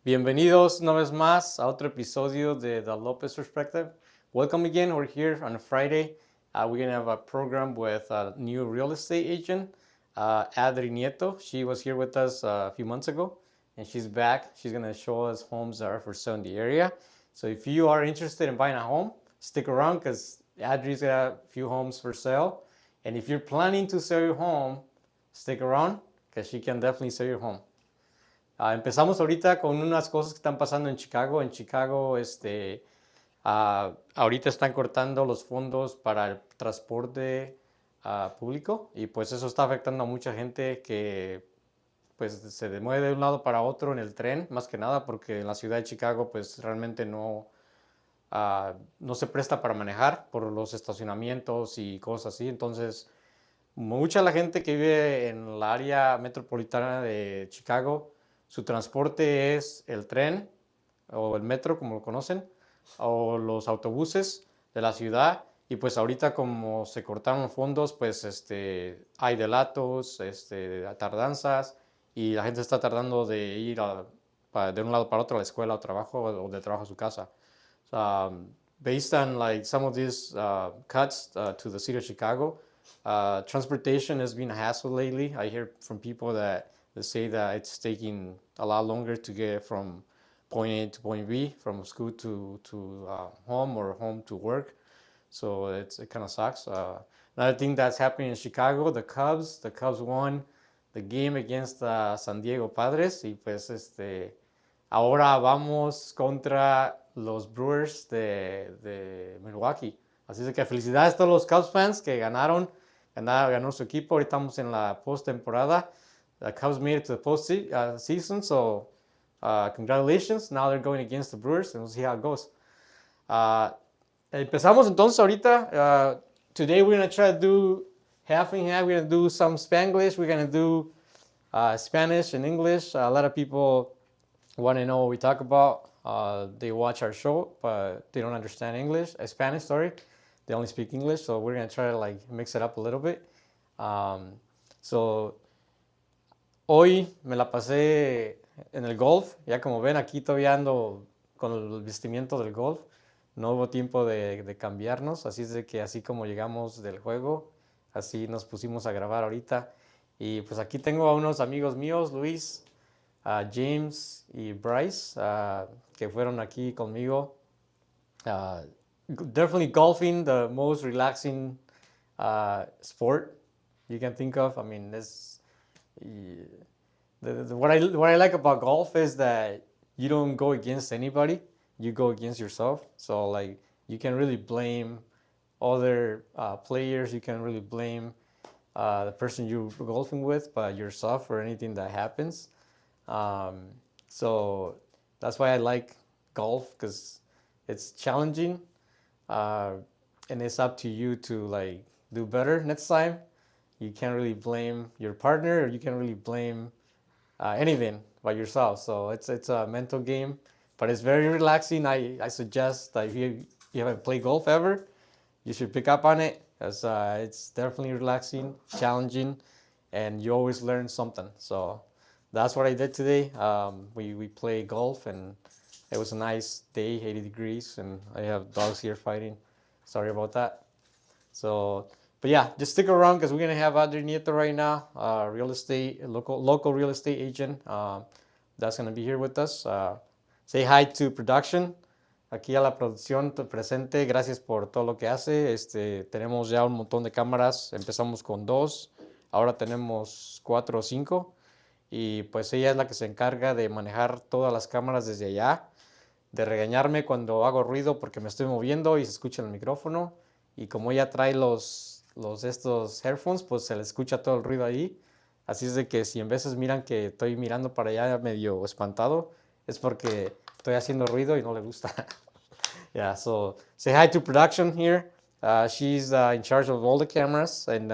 Bienvenidos una vez más a otro episodio de The Lopez Perspective. Welcome again. We're here on a Friday. We're going to have a program with a new real estate agent, Adri Nieto. She was here with us a few months ago, and she's back. She's going to show us homes that are for sale in the area. So if you are interested in buying a home, stick around because Adri's got a few homes for sale. And if you're planning to sell your home, stick around because she can definitely sell your home. Empezamos ahorita con unas cosas que están pasando en Chicago. En Chicago, ahorita están cortando los fondos para el transporte público y pues eso está afectando a mucha gente que pues se mueve de un lado para otro en el tren, más que nada porque en la ciudad de Chicago pues realmente no se presta para manejar por los estacionamientos y cosas así. Entonces, mucha la gente que vive en la área metropolitana de Chicago, su transporte es el tren o el metro, como lo conocen, o los autobuses de la ciudad. Y pues ahorita como se cortaron fondos, pues hay delatos, tardanzas, y la gente está tardando de ir de un lado para otro a la escuela o trabajo, o de trabajo a su casa. Based on like some of these cuts to the city of Chicago, transportation has been a hassle lately. I hear from people that they say that it's taking a lot longer to get from point A to point B, from school to home or home to work. So it kind of sucks. Another thing that's happening in Chicago, the Cubs won the game against San Diego Padres y pues ahora vamos contra los Brewers de Milwaukee. Así es que felicidades a todos los Cubs fans que ganó su equipo. Ahorita estamos en la postemporada. The Cubs made it to the postseason, so congratulations. Now they're going against the Brewers, and we'll see how it goes. Empezamos entonces ahorita. Today we're going to try to do half and half. We're going to do some Spanglish. We're going to do Spanish and English. A lot of people want to know what we talk about. They watch our show, but they don't understand English. Spanish, sorry. They only speak English, so we're going to try to like mix it up a little bit. So hoy me la pasé en el golf. Ya como ven, aquí todavía ando con el vestimiento del golf. No hubo tiempo de cambiarnos, así es de que así como llegamos del juego, así nos pusimos a grabar ahorita. Y pues aquí tengo a unos amigos míos, Luis, James y Bryce, que fueron aquí conmigo. Definitely golfing, the most relaxing sport you can think of. I mean, what I like about golf is that you don't go against anybody, you go against yourself. So like you can really blame other players, you can really blame the person you're golfing with, but yourself for anything that happens. So that's why I like golf, because it's challenging, and it's up to you to like do better next time. You can't really blame your partner, or you can't really blame anything but yourself. So it's a mental game, but it's very relaxing. I suggest that if you haven't played golf ever, you should pick up on it, because it's definitely relaxing, challenging, and you always learn something. So that's what I did today. We played golf, and it was a nice day, 80 degrees, and I have dogs here fighting. Sorry about that. So, but yeah, just stick around because we're gonna have Adri Nieto right now, real estate, local real estate agent. That's gonna be here with us. Say hi to production. Aquí a la producción presente, gracias por todo lo que hace. Tenemos ya un montón de cámaras. Empezamos con 2, ahora tenemos 4 o 5. Y pues ella es la que se encarga de manejar todas las cámaras desde allá, de regañarme cuando hago ruido porque me estoy moviendo y se escucha el micrófono. Y como ella trae estos headphones, pues se le escucha todo el ruido ahí. Así es de que si en veces miran que estoy mirando para allá medio espantado, es porque estoy haciendo ruido y no le gusta. Yeah, so say hi to production here. She's in charge of all the cameras, and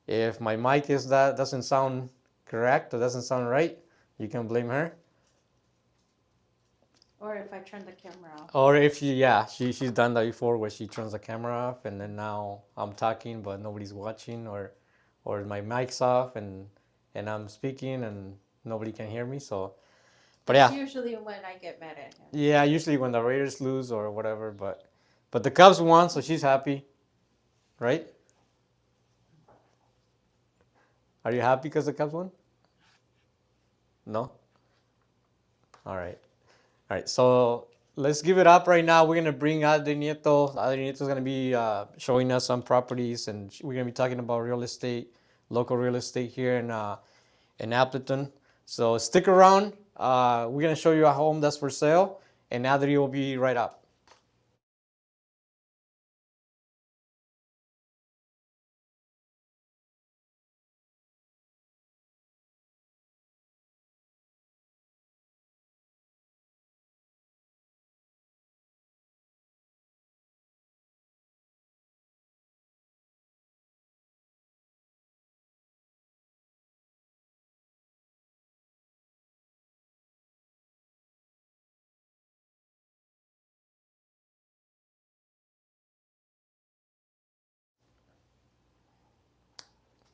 if my mic doesn't sound correct or doesn't sound right, you can blame her. Or if I turn the camera off. Or if she's done that before, where she turns the camera off, and then now I'm talking but nobody's watching, or my mic's off and I'm speaking and nobody can hear me. So, But It's yeah, usually when I get mad at him. yeah, usually when the Raiders lose or whatever. But the Cubs won, so she's happy, right? Are you happy because the Cubs won? No. All right. All right. So let's give it up right now. We're gonna bring Adri Nieto. Adri Nieto is gonna be showing us some properties, and we're gonna be talking about real estate, local real estate here in Appleton. So stick around. We're gonna show you a home that's for sale, and Adri will be right up.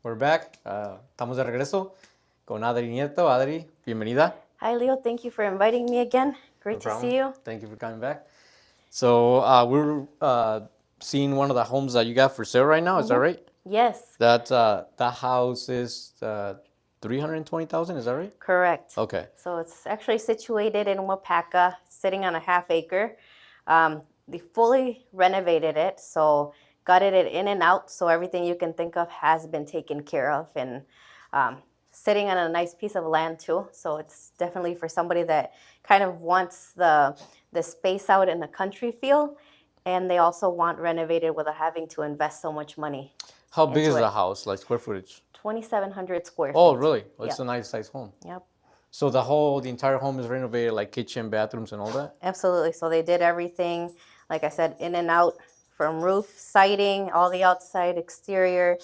We're back. Estamos de regreso con Adri Nieto. Adri, bienvenida. Hi, Leo. Thank you for inviting me again. Great to see you. Thank you for coming back. So we're seeing one of the homes that you got for sale right now. Is that right? Yes, That house is 320,000. Is that right? correct. Okay. So it's actually situated in Wapaka, sitting on a half acre. They fully renovated it, so gutted it in and out, so everything you can think of has been taken care of, and sitting on a nice piece of land too. So it's definitely for somebody that kind of wants the space out in the country feel, and they also want renovated without having to invest so much money. How big is Into the it. house, like square footage? 2,700 square feet. Oh, really? Well, it's Yep. a nice size home. Yep. So the entire home is renovated, like kitchen, bathrooms, and all that? Absolutely. So they did everything, like I said, in and out, from roof, siding, all the outside exterior,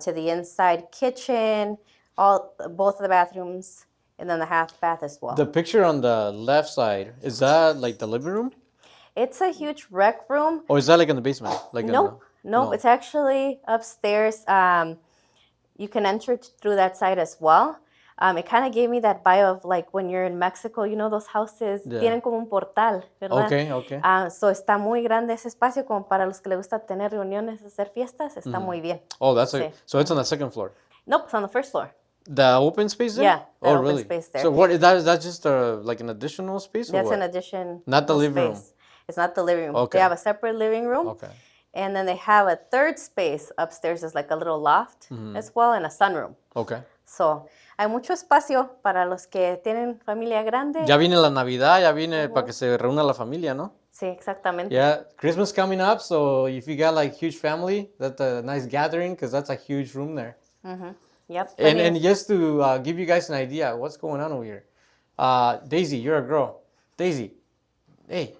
to the inside kitchen, both of the bathrooms, and then the half bath as well. The picture on the left side, is that like the living room? It's a huge rec room. Or is that like in the basement? Like Nope, no. it's actually upstairs. You can enter through that side as well. It kind of gave me that vibe of like when you're in Mexico, you know, those houses Yeah. tienen como un portal, ¿verdad? Okay. So está muy grande ese espacio como para los que les gusta tener reuniones, hacer fiestas, está muy bien. Oh, Sí. so it's on the second floor. Nope, it's on the first floor. The open space there? Yeah, that oh, open really? space there. So what is that? Is that just like an additional space? Or That's what? an addition. Not the living room. space. It's not the living room. Okay. They have a separate living room. Okay. And then they have a third space upstairs, is like a little loft as well, and a sunroom. Okay. So, hay mucho espacio para los que tienen familia grande. Ya viene la Navidad, ya viene para que se reúna la familia, ¿no? Sí, exactamente. Yeah, Christmas coming up, so if you got like huge family, that's a nice gathering because that's a huge room there. Yep. And just to give you guys an idea, what's going on over here? Daisy, you're a girl. Daisy, hey,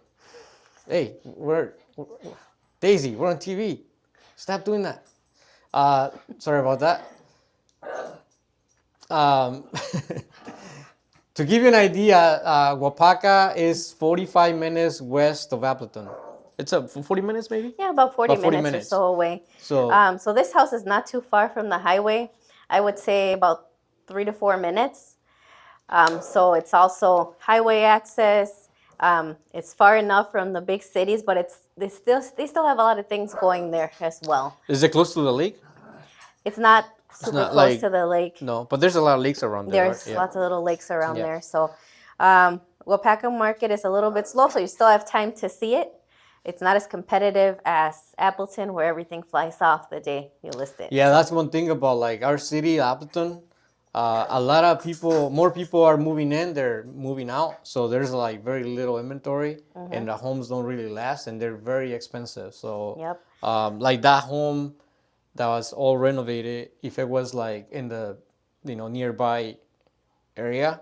Daisy, we're on TV. Stop doing that. Sorry about that. To give you an idea, Wapaka is 45 minutes west of Appleton. It's 40 minutes maybe? Yeah, about 40, About 40 minutes minutes. or so away. So, So this house is not too far from the highway. I would say about 3 to 4 minutes. So it's also highway access. It's far enough from the big cities, but they still have a lot of things going there as well. is it close to the lake? It's not super not close like- to the lake. No, but there's a lot of lakes around there. There's right? lots of little lakes around Yeah. there. So Wapaka market is a little bit slow, so you still have time to see it. It's not as competitive as Appleton, where everything flies off the day you list it. Yeah, that's one thing about like our city, Appleton. A lot of more people are moving in, they're moving out. So there's like very little inventory and the homes don't really last and they're very expensive. So Yep. like that home that was all renovated, if it was like in the, nearby area,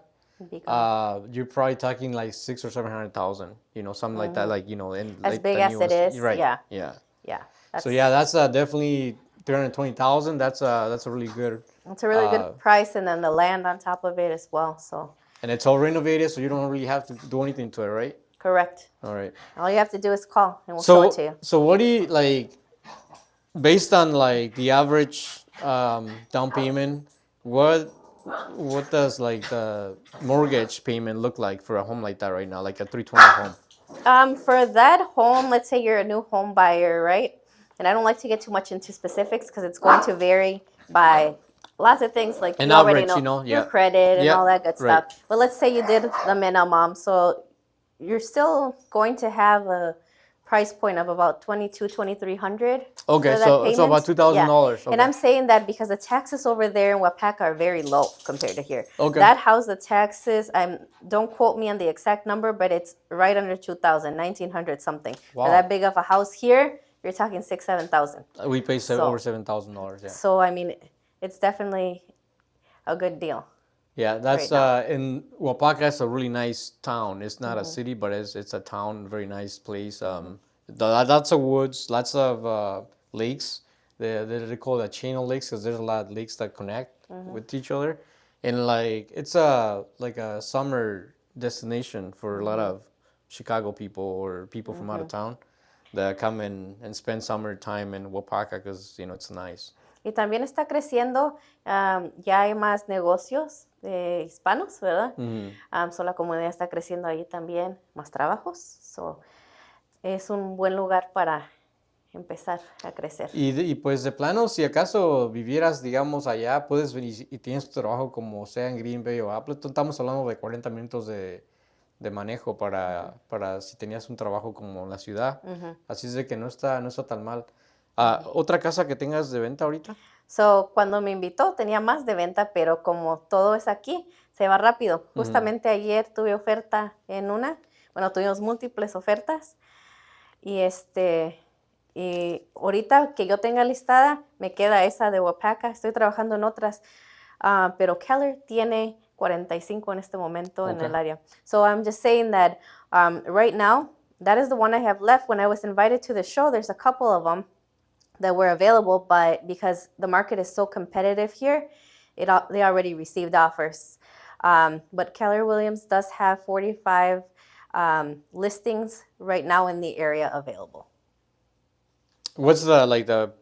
you're probably talking like 600,000 or 700,000, something like that, like, in As like big the as it newest- is, right? yeah. Yeah. Yeah. So yeah, that's definitely 320,000. That's a really good. It's a really good price, and then the land on top of it as well. So And it's all renovated, so you don't really have to do anything to it, right? correct. All right. All you have to do is call, and we'll show it to you. So what do you like? Based on like the average down payment, what what does like the mortgage payment look like for a home like that right now, like a 320 home? For that home, let's say you're a new home buyer, right? And I don't like to get too much into specifics because it's going to vary by lots of things, like An you already average, know you know, your yeah. credit and Yeah, all that good right. stuff. But let's say you did the minimum, so you're still going to have a price point of about $2,200-$2,300 Okay, for that so payment. about $2,000. Yeah. And Okay. I'm saying that because the taxes over there in Wapaka are very low compared to here. Okay. That house, the taxes, don't quote me on the exact number, but it's right under 2,000, 1,900 something. Wow. For that big of a house here, you're talking 6,000-7,000. We pay So- over $7,000. Yeah. So I mean, it's definitely a good deal. Yeah, that's right now. in Wapaka. It's a really nice town. It's not a city, but it's a town. Very nice place. Lots of woods, lots of lakes. They call it chain of lakes because there's a lot of lakes that connect with each other, and like it's like a summer destination for a lot of Chicago people or people from out of town that come in and spend summer time in Wapaka because it's nice. Y también está creciendo, ya hay más negocios de hispanos, ¿verdad? So la comunidad está creciendo ahí también, más trabajos. So es un buen lugar para empezar a crecer. Y pues de plano, si acaso vivieras, digamos, allá, puedes venir y tienes tu trabajo como sea en Green Bay o Appleton, estamos hablando de 40 minutos de manejo para si tenías un trabajo como en la ciudad. Así es de que no está tan mal. ¿Otra casa que tengas de venta ahorita? So, cuando me invitó tenía más de venta, pero como todo es aquí, se va rápido. Justamente ayer tuve oferta en una, bueno, tuvimos múltiples ofertas y y ahorita que yo tenga listada, me queda esa de Wapaka. Estoy trabajando en otras, pero Keller tiene 45 en este momento en el área. So I'm just saying that right now, that is the one I have left. When I was invited to the show, there's a couple of them that were available, but because the market is so competitive here, they already received offers. But Keller Williams does have 45 listings right now in the area available. What's the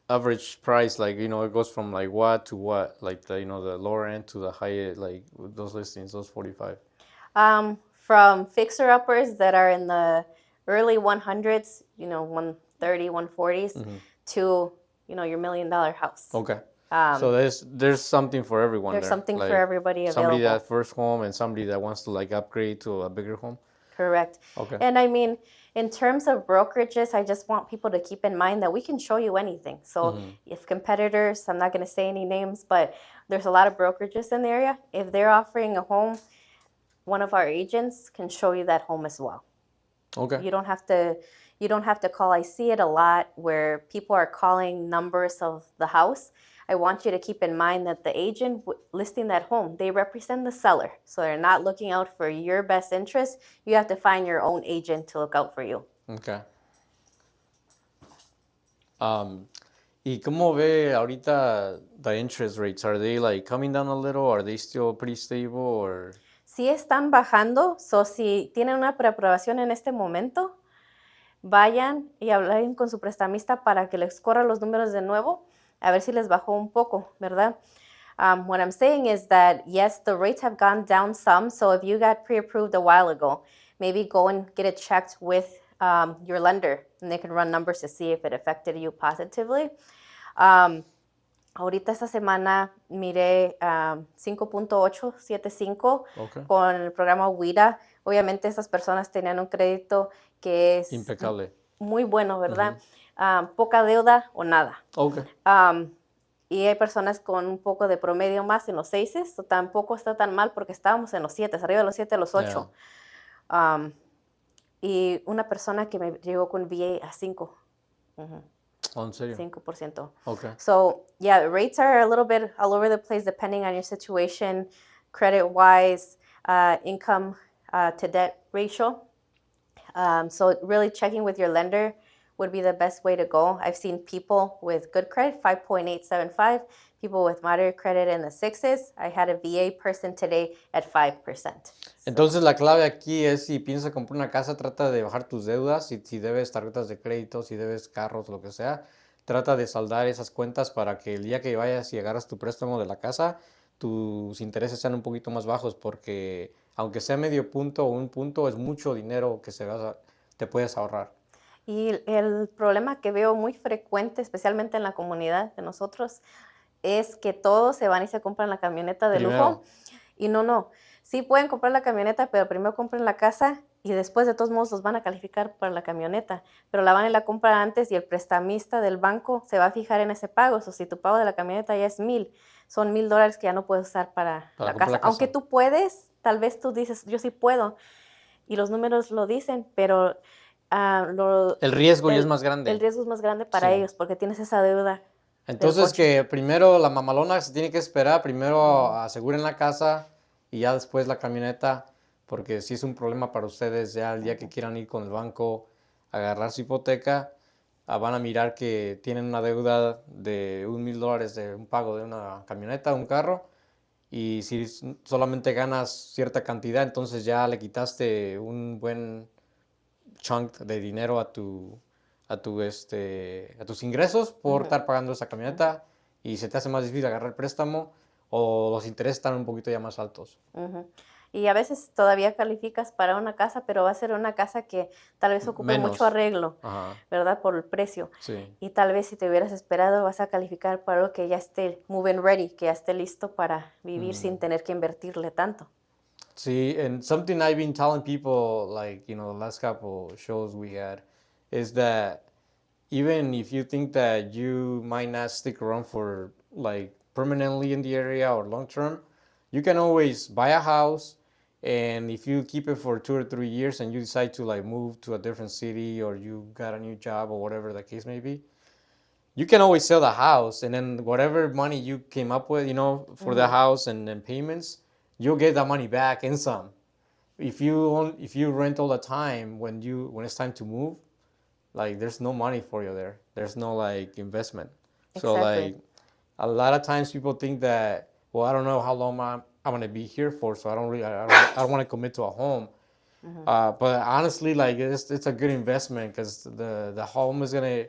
average price? Like, it goes from like what to what? Like the lower end to the high, like those listings, those 45. From fixer-uppers that are in the early 100s, 130, 140s, to, your $1 million house. Okay. So there's something for everyone There's there. something like for everybody somebody available. that first home and somebody that wants to like upgrade to a bigger home. Correct. Okay. And I mean, in terms of brokerages, I just want people to keep in mind that we can show you anything. So if competitors, I'm not going to say any names, but there's a lot of brokerages in the area. If they're offering a home, one of our agents can show you that home as well. Okay. You don't have to call. I see it a lot where people are calling numbers of the house. I want you to keep in mind that the agent listing that home, they represent the seller. So they're not looking out for your best interest. You have to find your own agent to look out for you. Okay. ¿Y cómo ve ahorita the interest rates? Are they like coming down a little? Are they still pretty stable or? Sí están bajando. So si tienen una preaprobación en este momento, vayan y hablen con su prestamista para que les corra los números de nuevo, a ver si les bajó un poco, ¿verdad? What I'm saying is that, yes, the rates have gone down some. So if you got pre-approved a while ago, maybe go and get it checked with your lender, and they can run numbers to see if it affected you positively. Ahorita esta semana miré 5.875 con el programa WIDA. Obviamente esas personas tenían un crédito que es impecable, muy bueno, ¿verdad? Poca deuda o nada. Okay. Y hay personas con un poco de promedio más en los 6, tampoco está tan mal porque estábamos en los 7, arriba de los 7, los 8. Yeah. Y una persona que me llegó con VA a 5. ¿En serio? 5%. Okay. So, yeah, rates are a little bit all over the place depending on your situation, credit-wise, income to debt ratio. So really checking with your lender would be the best way to go. I've seen people with good credit, 5.875, people with moderate credit in the 6s. I had a VA person today at 5%. Entonces la clave aquí es si piensas comprar una casa, trata de bajar tus deudas. Si debes tarjetas de crédito, si debes carros, lo que sea, trata de saldar esas cuentas para que el día que vayas y agarras tu préstamo de la casa, tus intereses sean un poquito más bajos, porque aunque sea medio punto o un punto, es mucho dinero que te puedes ahorrar. Y el problema que veo muy frecuente, especialmente en la comunidad de nosotros, es que todos se van y se compran la camioneta de lujo. Primero, Y no. Sí pueden comprar la camioneta, pero primero compren la casa y después de todos modos los van a calificar para la camioneta. Pero la van y la compran antes y el prestamista del banco se va a fijar en ese pago. O sea, si tu pago de la camioneta ya es 1,000, son $1,000 que ya no puedes usar para la comprar casa. la Aunque casa. tú puedes, tal vez tú dices, yo sí puedo. Y los números lo dicen, pero El riesgo ya es el, más el grande. riesgo es más grande para Sí. ellos porque tienes esa deuda del Entonces coche. que primero la mamalona se tiene que esperar, primero aseguren la casa y ya después la camioneta, porque si es un problema para ustedes ya el día que quieran ir con el banco a agarrar su hipoteca, van a mirar que tienen una deuda de $1,000 de un pago de una camioneta, un carro, y si solamente ganas cierta cantidad, entonces ya le quitaste un buen chunk de dinero a tus ingresos por estar pagando esa camioneta y se te hace más difícil agarrar el préstamo o los intereses están un poquito ya más altos. Ujú. Y a veces todavía calificas para una casa, pero va a ser una casa que tal vez ocupe mucho Menos. arreglo, Ajá, ¿verdad? Por el precio. sí. Y tal vez si te hubieras esperado vas a calificar para algo que ya esté move and ready, que ya esté listo para vivir sin tener que invertirle tanto. See, and something I've been telling people, like, the last couple shows we had, is that even if you think that you might not stick around for like permanently in the area or long term, you can always buy a house. And if you keep it for 2 or 3 years and you decide to like move to a different city or you got a new job or whatever the case may be, you can always sell the house and then whatever money you came up with, for the house and payments, you'll get that money back in some. If you rent all the time when it's time to move, like there's no money for you there. There's no like investment. So Exactly. like a lot of times people think that, well, I don't know how long I'm gonna be here for, so I don't want to commit to a home. But honestly, like it's a good investment because the home is gonna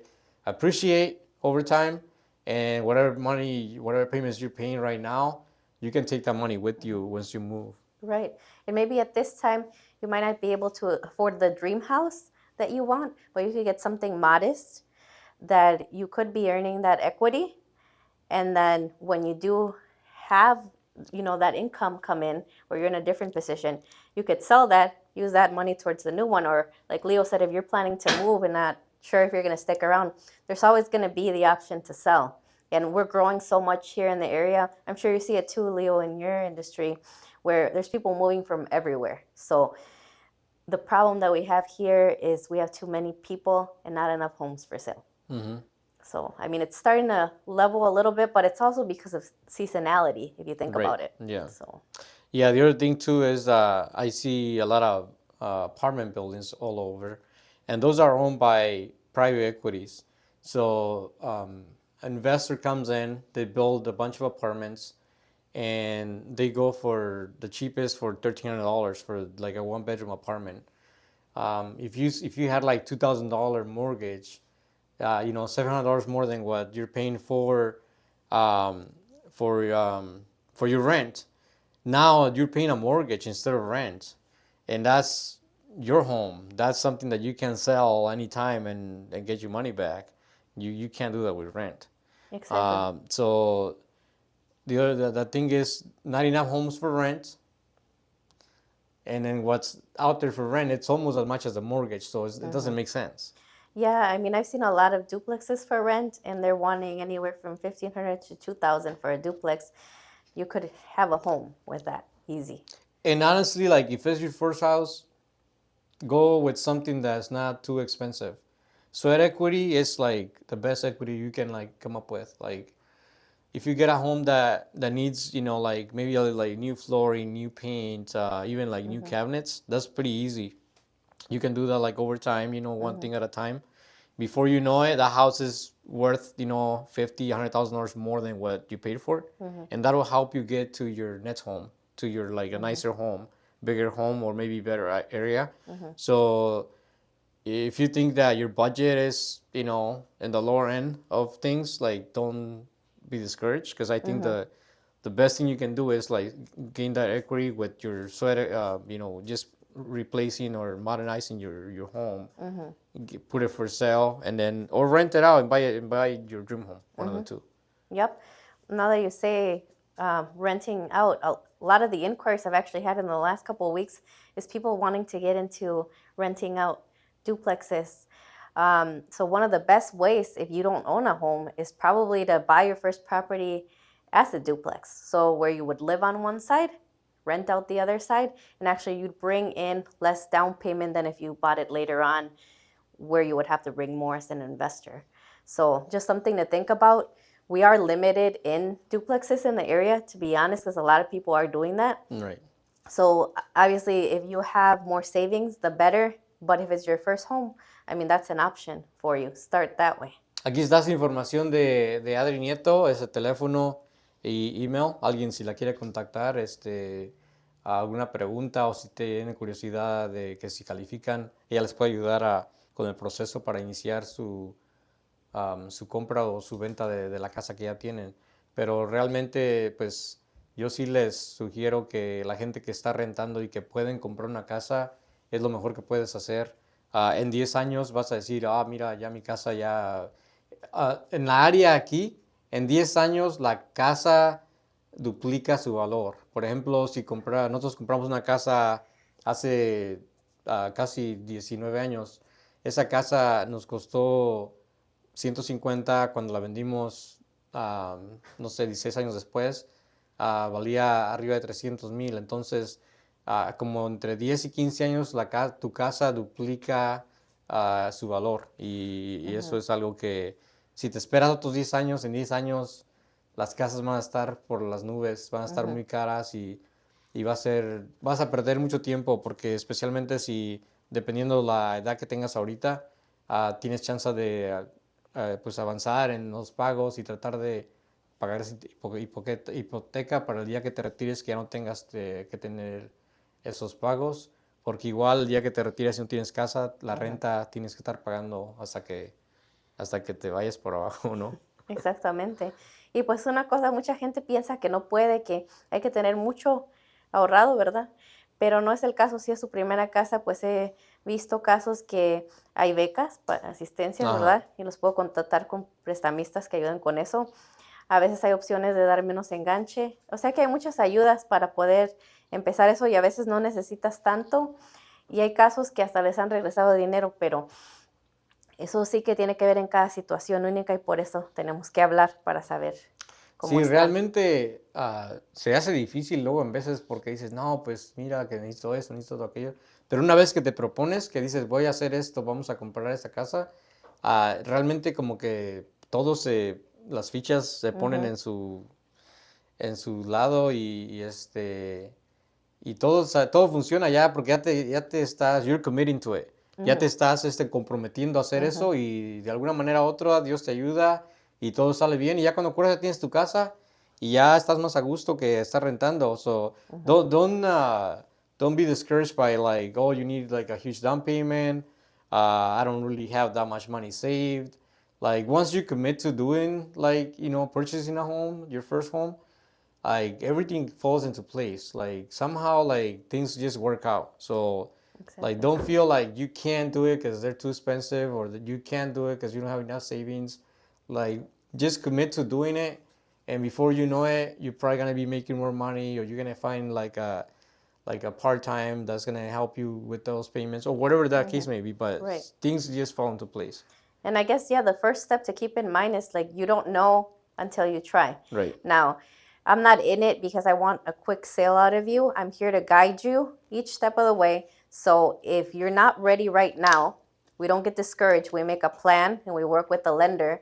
appreciate over time, and whatever payments you're paying right now, you can take that money with you once you move. Right. And maybe at this time, you might not be able to afford the dream house that you want, but you could get something modest that you could be earning that equity. And then when you do have, that income come in or you're in a different position, you could sell that, use that money towards the new one. Or like Leo said, if you're planning to move and not sure if you're going to stick around, there's always going to be the option to sell. And we're growing so much here in the area. I'm sure you see it too, Leo, in your industry, where there's people moving from everywhere. So the problem that we have here is we have too many people and not enough homes for sale. So, I mean, it's starting to level a little bit, but it's also because of seasonality, if you think Right. about it. Yeah. So, Yeah, the other thing too is I see a lot of apartment buildings all over, and those are owned by private equities. So an investor comes in, they build a bunch of apartments, and they go for the cheapest for $1,300 for like a one-bedroom apartment. If you had like $2,000 mortgage, $700 more than what you're paying um, for for your rent. Now you're paying a mortgage instead of rent, and that's your home. That's something that you can sell anytime and get your money back. You can't do that with rent. exactly. So the thing is not enough homes for rent, and then what's out there for rent, it's almost as much as a mortgage. So it doesn't make sense. Yeah, I mean, I've seen a lot of duplexes for rent, and they're wanting anywhere from 1,500 to 2,000 for a duplex. You could have a home with that easy. And honestly, like if it's your first house, go with something that's not too expensive. Sweat equity is like the best equity you can like come up with. Like if you get a home that needs like maybe like new flooring, new paint, even like new cabinets, that's pretty easy. You can do that like over time, one thing at a time. Before you know it, the house is worth 50, $100,000 more than what you paid for, and that will help you get to your next home, to your like a nicer home, bigger home, or maybe better area. So if you think that your budget is in the lower end of things, like don't be discouraged because I think the best thing you can do is like gain that equity with your sweater, just replacing or modernizing your home, put it for sale, and then or rent it out and buy your dream home, one of the two. Yep. Now that you say renting out, a lot of the inquiries I've actually had in the last couple of weeks is people wanting to get into renting out duplexes. So one of the best ways, if you don't own a home, is probably to buy your first property as a duplex. So where you would live on one side, rent out the other side, and actually you'd bring in less down payment than if you bought it later on, where you would have to bring more as an investor. So just something to think about. We are limited in duplexes in the area, to be honest, because a lot of people are doing that. Right. So obviously, if you have more savings, the better. But if it's your first home, I mean, that's an option for you. Start that way. Aquí está su información de Adri Nieto, ese teléfono y email. Alguien si la quiere contactar, alguna pregunta o si tiene curiosidad de que si califican, ella les puede ayudar con el proceso para iniciar su compra o su venta de la casa que ya tienen. Pero realmente, pues, yo sí les sugiero que la gente que está rentando y que pueden comprar una casa, es lo mejor que puedes hacer. En 10 años vas a decir, mira, ya mi casa ya... en la área aquí, en 10 años la casa duplica su valor. Por ejemplo, si nosotros compramos una casa hace casi 19 años, esa casa nos costó 150 cuando la vendimos, no sé, 16 años después, valía arriba de 300,000. Entonces, como entre 10 y 15 años, tu casa duplica su valor. Y eso es algo que, si te esperas otros 10 años, en 10 años las casas van a estar por las nubes, van a estar muy caras y vas a perder mucho tiempo, porque especialmente si, dependiendo de la edad que tengas ahorita, tienes chance de pues avanzar en los pagos y tratar de pagar esa hipoteca para el día que te retires, que ya no tengas que tener esos pagos, porque igual el día que te retires y no tienes casa, la renta tienes que estar pagando hasta que te vayas por abajo, ¿no? Exactamente. Y pues una cosa, mucha gente piensa que no puede, que hay que tener mucho ahorrado, ¿verdad? Pero no es el caso. Si es su primera casa, pues he visto casos que hay becas para asistencias, ¿verdad? Y los puedo contactar con prestamistas que ayuden con eso. A veces hay opciones de dar menos enganche. O sea que hay muchas ayudas para poder empezar eso y a veces no necesitas tanto. Y hay casos que hasta les han regresado dinero, pero eso sí que tiene que ver en cada situación única y por eso tenemos que hablar para saber cómo Sí, está. realmente se hace difícil luego en veces porque dices, no, pues mira que necesito eso, necesito aquello. Pero una vez que te propones, que dices, voy a hacer esto, vamos a comprar esta casa, realmente como que las fichas se ponen en su lado y todo funciona ya porque ya te estás, you're committing to it. Ya te estás comprometiendo a hacer eso y de alguna manera u otra Dios te ayuda y todo sale bien. Y ya cuando acuerdas ya tienes tu casa y ya estás más a gusto que estar rentando. So don't be discouraged by like, oh, you need like a huge down payment. I don't really have that much money saved. Like once you commit to doing like, purchasing a home, your first home, like everything falls into place. Like somehow like things just work out. So like don't feel like you can't do it because they're too expensive or that you can't do it because you don't have enough savings. Like just commit to doing it, and before you know it, you're probably gonna be making more money, or you're gonna find like a part-time that's gonna help you with those payments or whatever that case may be. But things just fall into place. And I guess, yeah, the first step to keep in mind is like you don't know until you try. Right. Now, I'm not in it because I want a quick sale out of you. I'm here to guide you each step of the way. So if you're not ready right now, we don't get discouraged. We make a plan and we work with the lender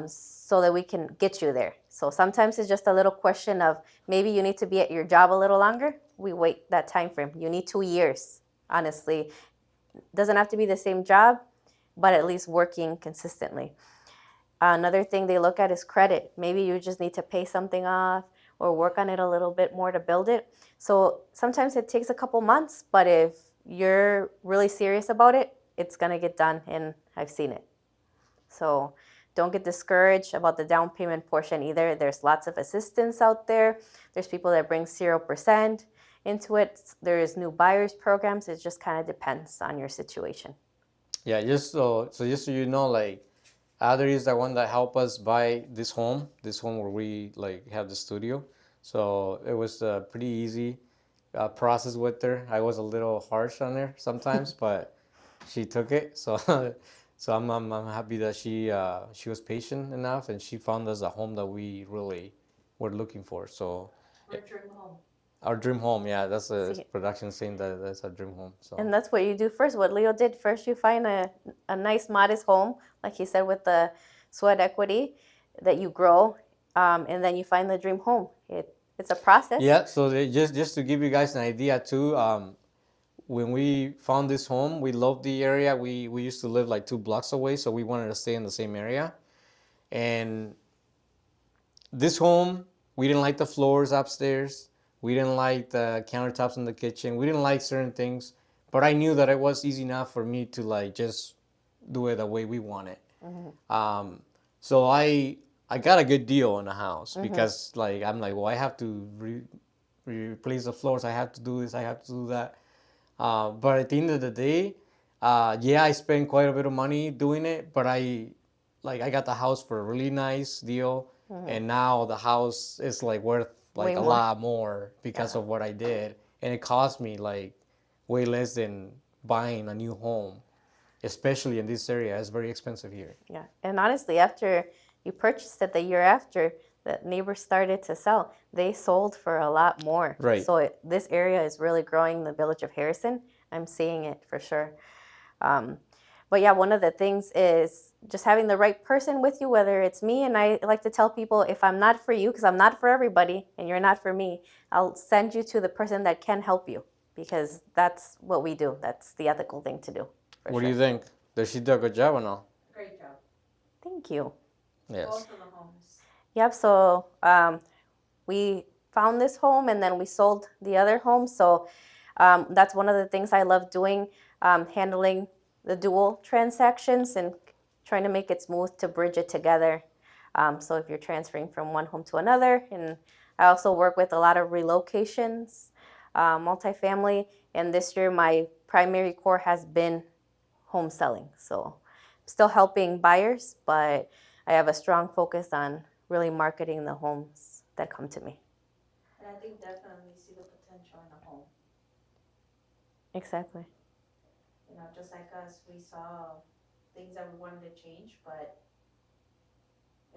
so that we can get you there. So sometimes it's just a little question of maybe you need to be at your job a little longer. We wait that time frame. You need 2 years, honestly. Doesn't have to be the same job, but at least working consistently. Another thing they look at is credit. Maybe you just need to pay something off or work on it a little bit more to build it. So sometimes it takes a couple months, but if you're really serious about it, it's going to get done, and I've seen it. So don't get discouraged about the down payment portion either. There's lots of assistance out there. There's people that bring 0% into it. There's new buyers programs. It just kind of depends on your situation. Yeah, just so you know, like Adri is the one that helped us buy this home where we like have the studio. So it was a pretty easy process with her. I was a little harsh on her sometimes, but she took it. So so I'm happy that she was patient enough and she found us a home that we really were looking for. So Our dream home. our dream home, yeah, that's a See, production saying that that's our dream home. So and that's what you do first. What Leo did first, you find a nice, modest home, like he said, with the sweat equity that you grow, and then you find the dream home. It's a process. yeah, so just to give you guys an idea too, when we found this home, we loved the area. We used to live like 2 blocks away, so we wanted to stay in the same area. And this home, we didn't like the floors upstairs. We didn't like the countertops in the kitchen. We didn't like certain things, but I knew that it was easy enough for me to like just do it the way we want it. So I got a good deal on the house because like I'm like, well, I have to replace the floors. I have to do this. I have to do that. But at the end of the day, yeah, I spent quite a bit of money doing it, but I got the house for a really nice deal, and now the house is like worth like Way a more. lot more because of what I did, and it cost me like way less than buying a new home, especially in this area. It's very expensive here. Yeah, and honestly, after you purchased it the year after, the neighbors started to sell. They sold for a lot more. Right. So this area is really growing in the village of Harrison. I'm seeing it for sure. But yeah, one of the things is just having the right person with you, whether it's me, and I like to tell people, if I'm not for you, because I'm not for everybody, and you're not for me, I'll send you to the person that can help you, because that's what we do. That's the ethical thing to do. For What sure. do you think? Does she do a good job or no? Great job. Thank you. Yes. Both of the homes. Yep. So we found this home and then we sold the other home. So that's one of the things I love doing, handling the dual transactions and trying to make it smooth to bridge it together. So if you're transferring from one home to another, and I also work with a lot of relocations, multifamily, and this year my primary core has been home selling. So still helping buyers, but I have a strong focus on really marketing the homes that come to me. And I think definitely see the potential in a home. Exactly. You know, just like us, we saw things that we wanted to change, but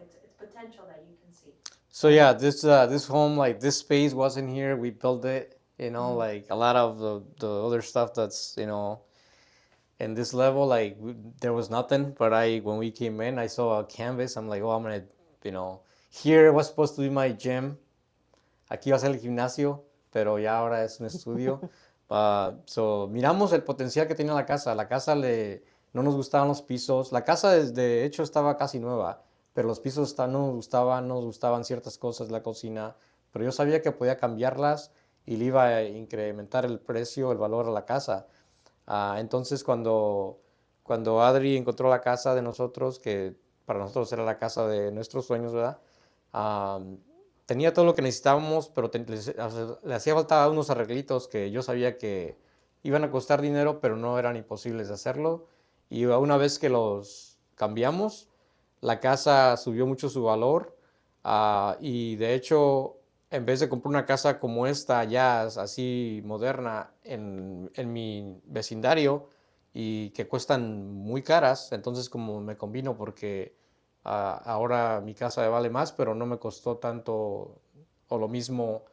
it's potential that you can see. So yeah, this home, like this space wasn't here. We built it, like a lot of the other stuff that's in this level, like there was nothing. But when we came in, I saw a canvas. I'm like, oh, I'm gonna, here was supposed to be my gym. Aquí va a ser el gimnasio, pero ya ahora es un estudio. So miramos el potencial que tenía la casa. No nos gustaban los pisos. La casa, de hecho, estaba casi nueva, pero los pisos no nos gustaban ciertas cosas de la cocina. Pero yo sabía que podía cambiarlas y le iba a incrementar el precio, el valor a la casa. Entonces, cuando Adri encontró la casa de nosotros, que para nosotros era la casa de nuestros sueños, ¿verdad? Tenía todo lo que necesitábamos, pero le hacía falta unos arreglitos que yo sabía que iban a costar dinero, pero no eran imposibles de hacerlo. Y una vez que los cambiamos, la casa subió mucho su valor. Y de hecho, en vez de comprar una casa como esta, ya así moderna, en mi vecindario, y que cuestan muy caras, entonces como me convino porque ahora mi casa me vale más, pero no me costó tanto o lo mismo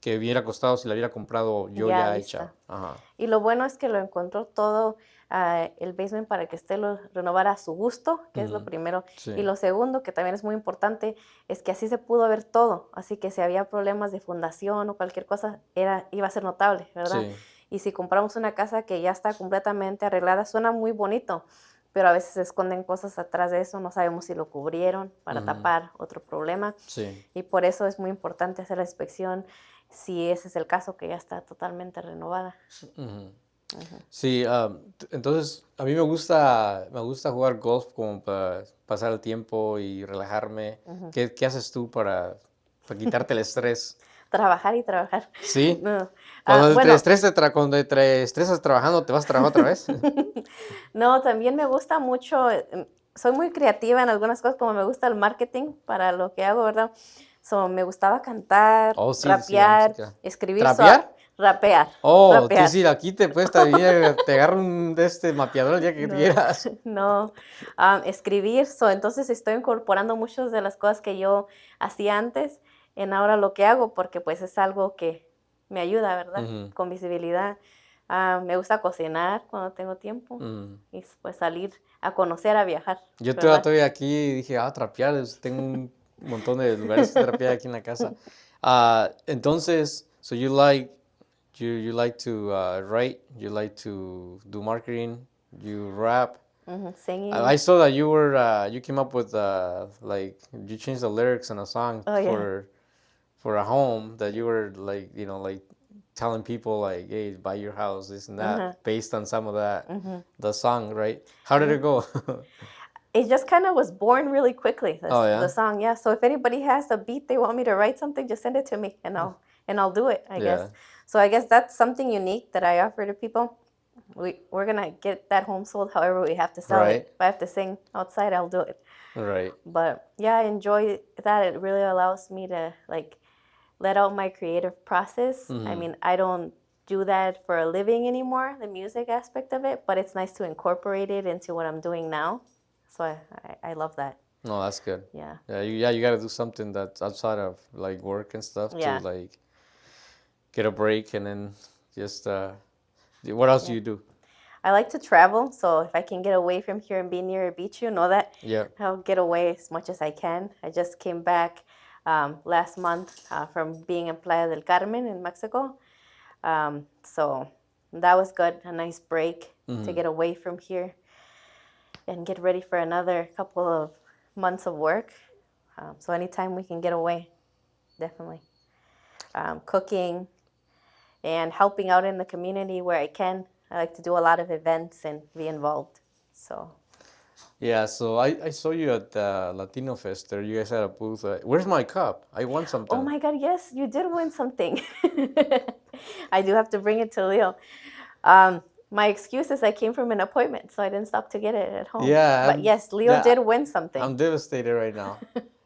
que hubiera costado si la hubiera comprado yo Ya ya lista. hecha. Ajá. Y lo bueno es que lo encontró todo el basement para que usted lo renovara a su gusto, que es lo primero. Sí. Y lo segundo, que también es muy importante, es que así se pudo ver todo. Así que si había problemas de fundación o cualquier cosa, iba a ser notable, ¿verdad? Sí. Y si compramos una casa que ya está completamente arreglada, suena muy bonito, pero a veces se esconden cosas atrás de eso, no sabemos si lo cubrieron para tapar otro problema. Sí. Y por eso es muy importante hacer la inspección si ese es el caso, que ya está totalmente renovada. Sí, entonces a mí me gusta jugar golf como para pasar el tiempo y relajarme. ¿Qué haces tú para quitarte el estrés? Trabajar y trabajar. Sí, No. cuando Bueno, te estresas trabajando, ¿te vas a trabajar otra vez? no, también me gusta mucho, soy muy creativa en algunas cosas, como me gusta el marketing para lo que hago, ¿verdad? So, me gustaba cantar, Oh, sí, sí, la rapear, música. escribir, ¿Trapear? rapear, Oh, sí, rapear. sí, aquí te puedes también, te agarro un de este mapeador el día que No, quieras. no, escribir, entonces estoy incorporando muchas de las cosas que yo hacía antes en ahora lo que hago, porque pues es algo que me ayuda, ¿verdad? Ujú, Con visibilidad. Me gusta cocinar cuando tengo tiempo ujú. y pues salir a conocer, a viajar, Yo todavía ¿verdad? estoy aquí y dije, trapear, tengo un montón de lugares que trapear aquí en la casa. Entonces, so you like to write, you like to do marketing, you rap. I Singing. saw that you came up with like you changed the lyrics in a song Oh, yeah. for a home that you were like like telling people like, hey, buy your house, this and Uh-huh. that, based on some of that the song, right? How did Yeah. it go? It just kind of was born really quickly, Oh the yeah, song, yeah. So if anybody has a beat they want me to write something, just send it to me and I'll do it, I yeah, guess. So I guess that's something unique that I offer to people. We're gonna get that home sold however we have to sell it. right, If I have to sing outside, I'll do it. right. But yeah, I enjoy that. It really allows me to like let out my creative process. I Hmm. mean, I don't do that for a living anymore, the music aspect of it, but it's nice to incorporate it into what I'm doing now. So I love that. No, that's good. Yeah. You got to do something that's outside of like work and stuff to Yeah. like get a break and then just what else do Yeah. you do? I like to travel, so if I can get away from here and be near a beach, you know that Yeah. I'll get away as much as I can. I just came back last month from being in Playa del Carmen in Mexico. So that was good, a nice break to Hmm. get away from here and get ready for another couple of months of work. So anytime we can get away, definitely. Cooking and helping out in the community where I can. I like to do a lot of events and be involved. So, Yeah, so I saw you at Latino Fest there. You guys had a booth. Where's my cup? I won oh something. my God, yes, you did win something. I do have to bring it to Leo. Um, my excuse is I came from an appointment, so I didn't stop to get it at home. Yeah, But yes, Leo yeah, did win something. I'm devastated right now.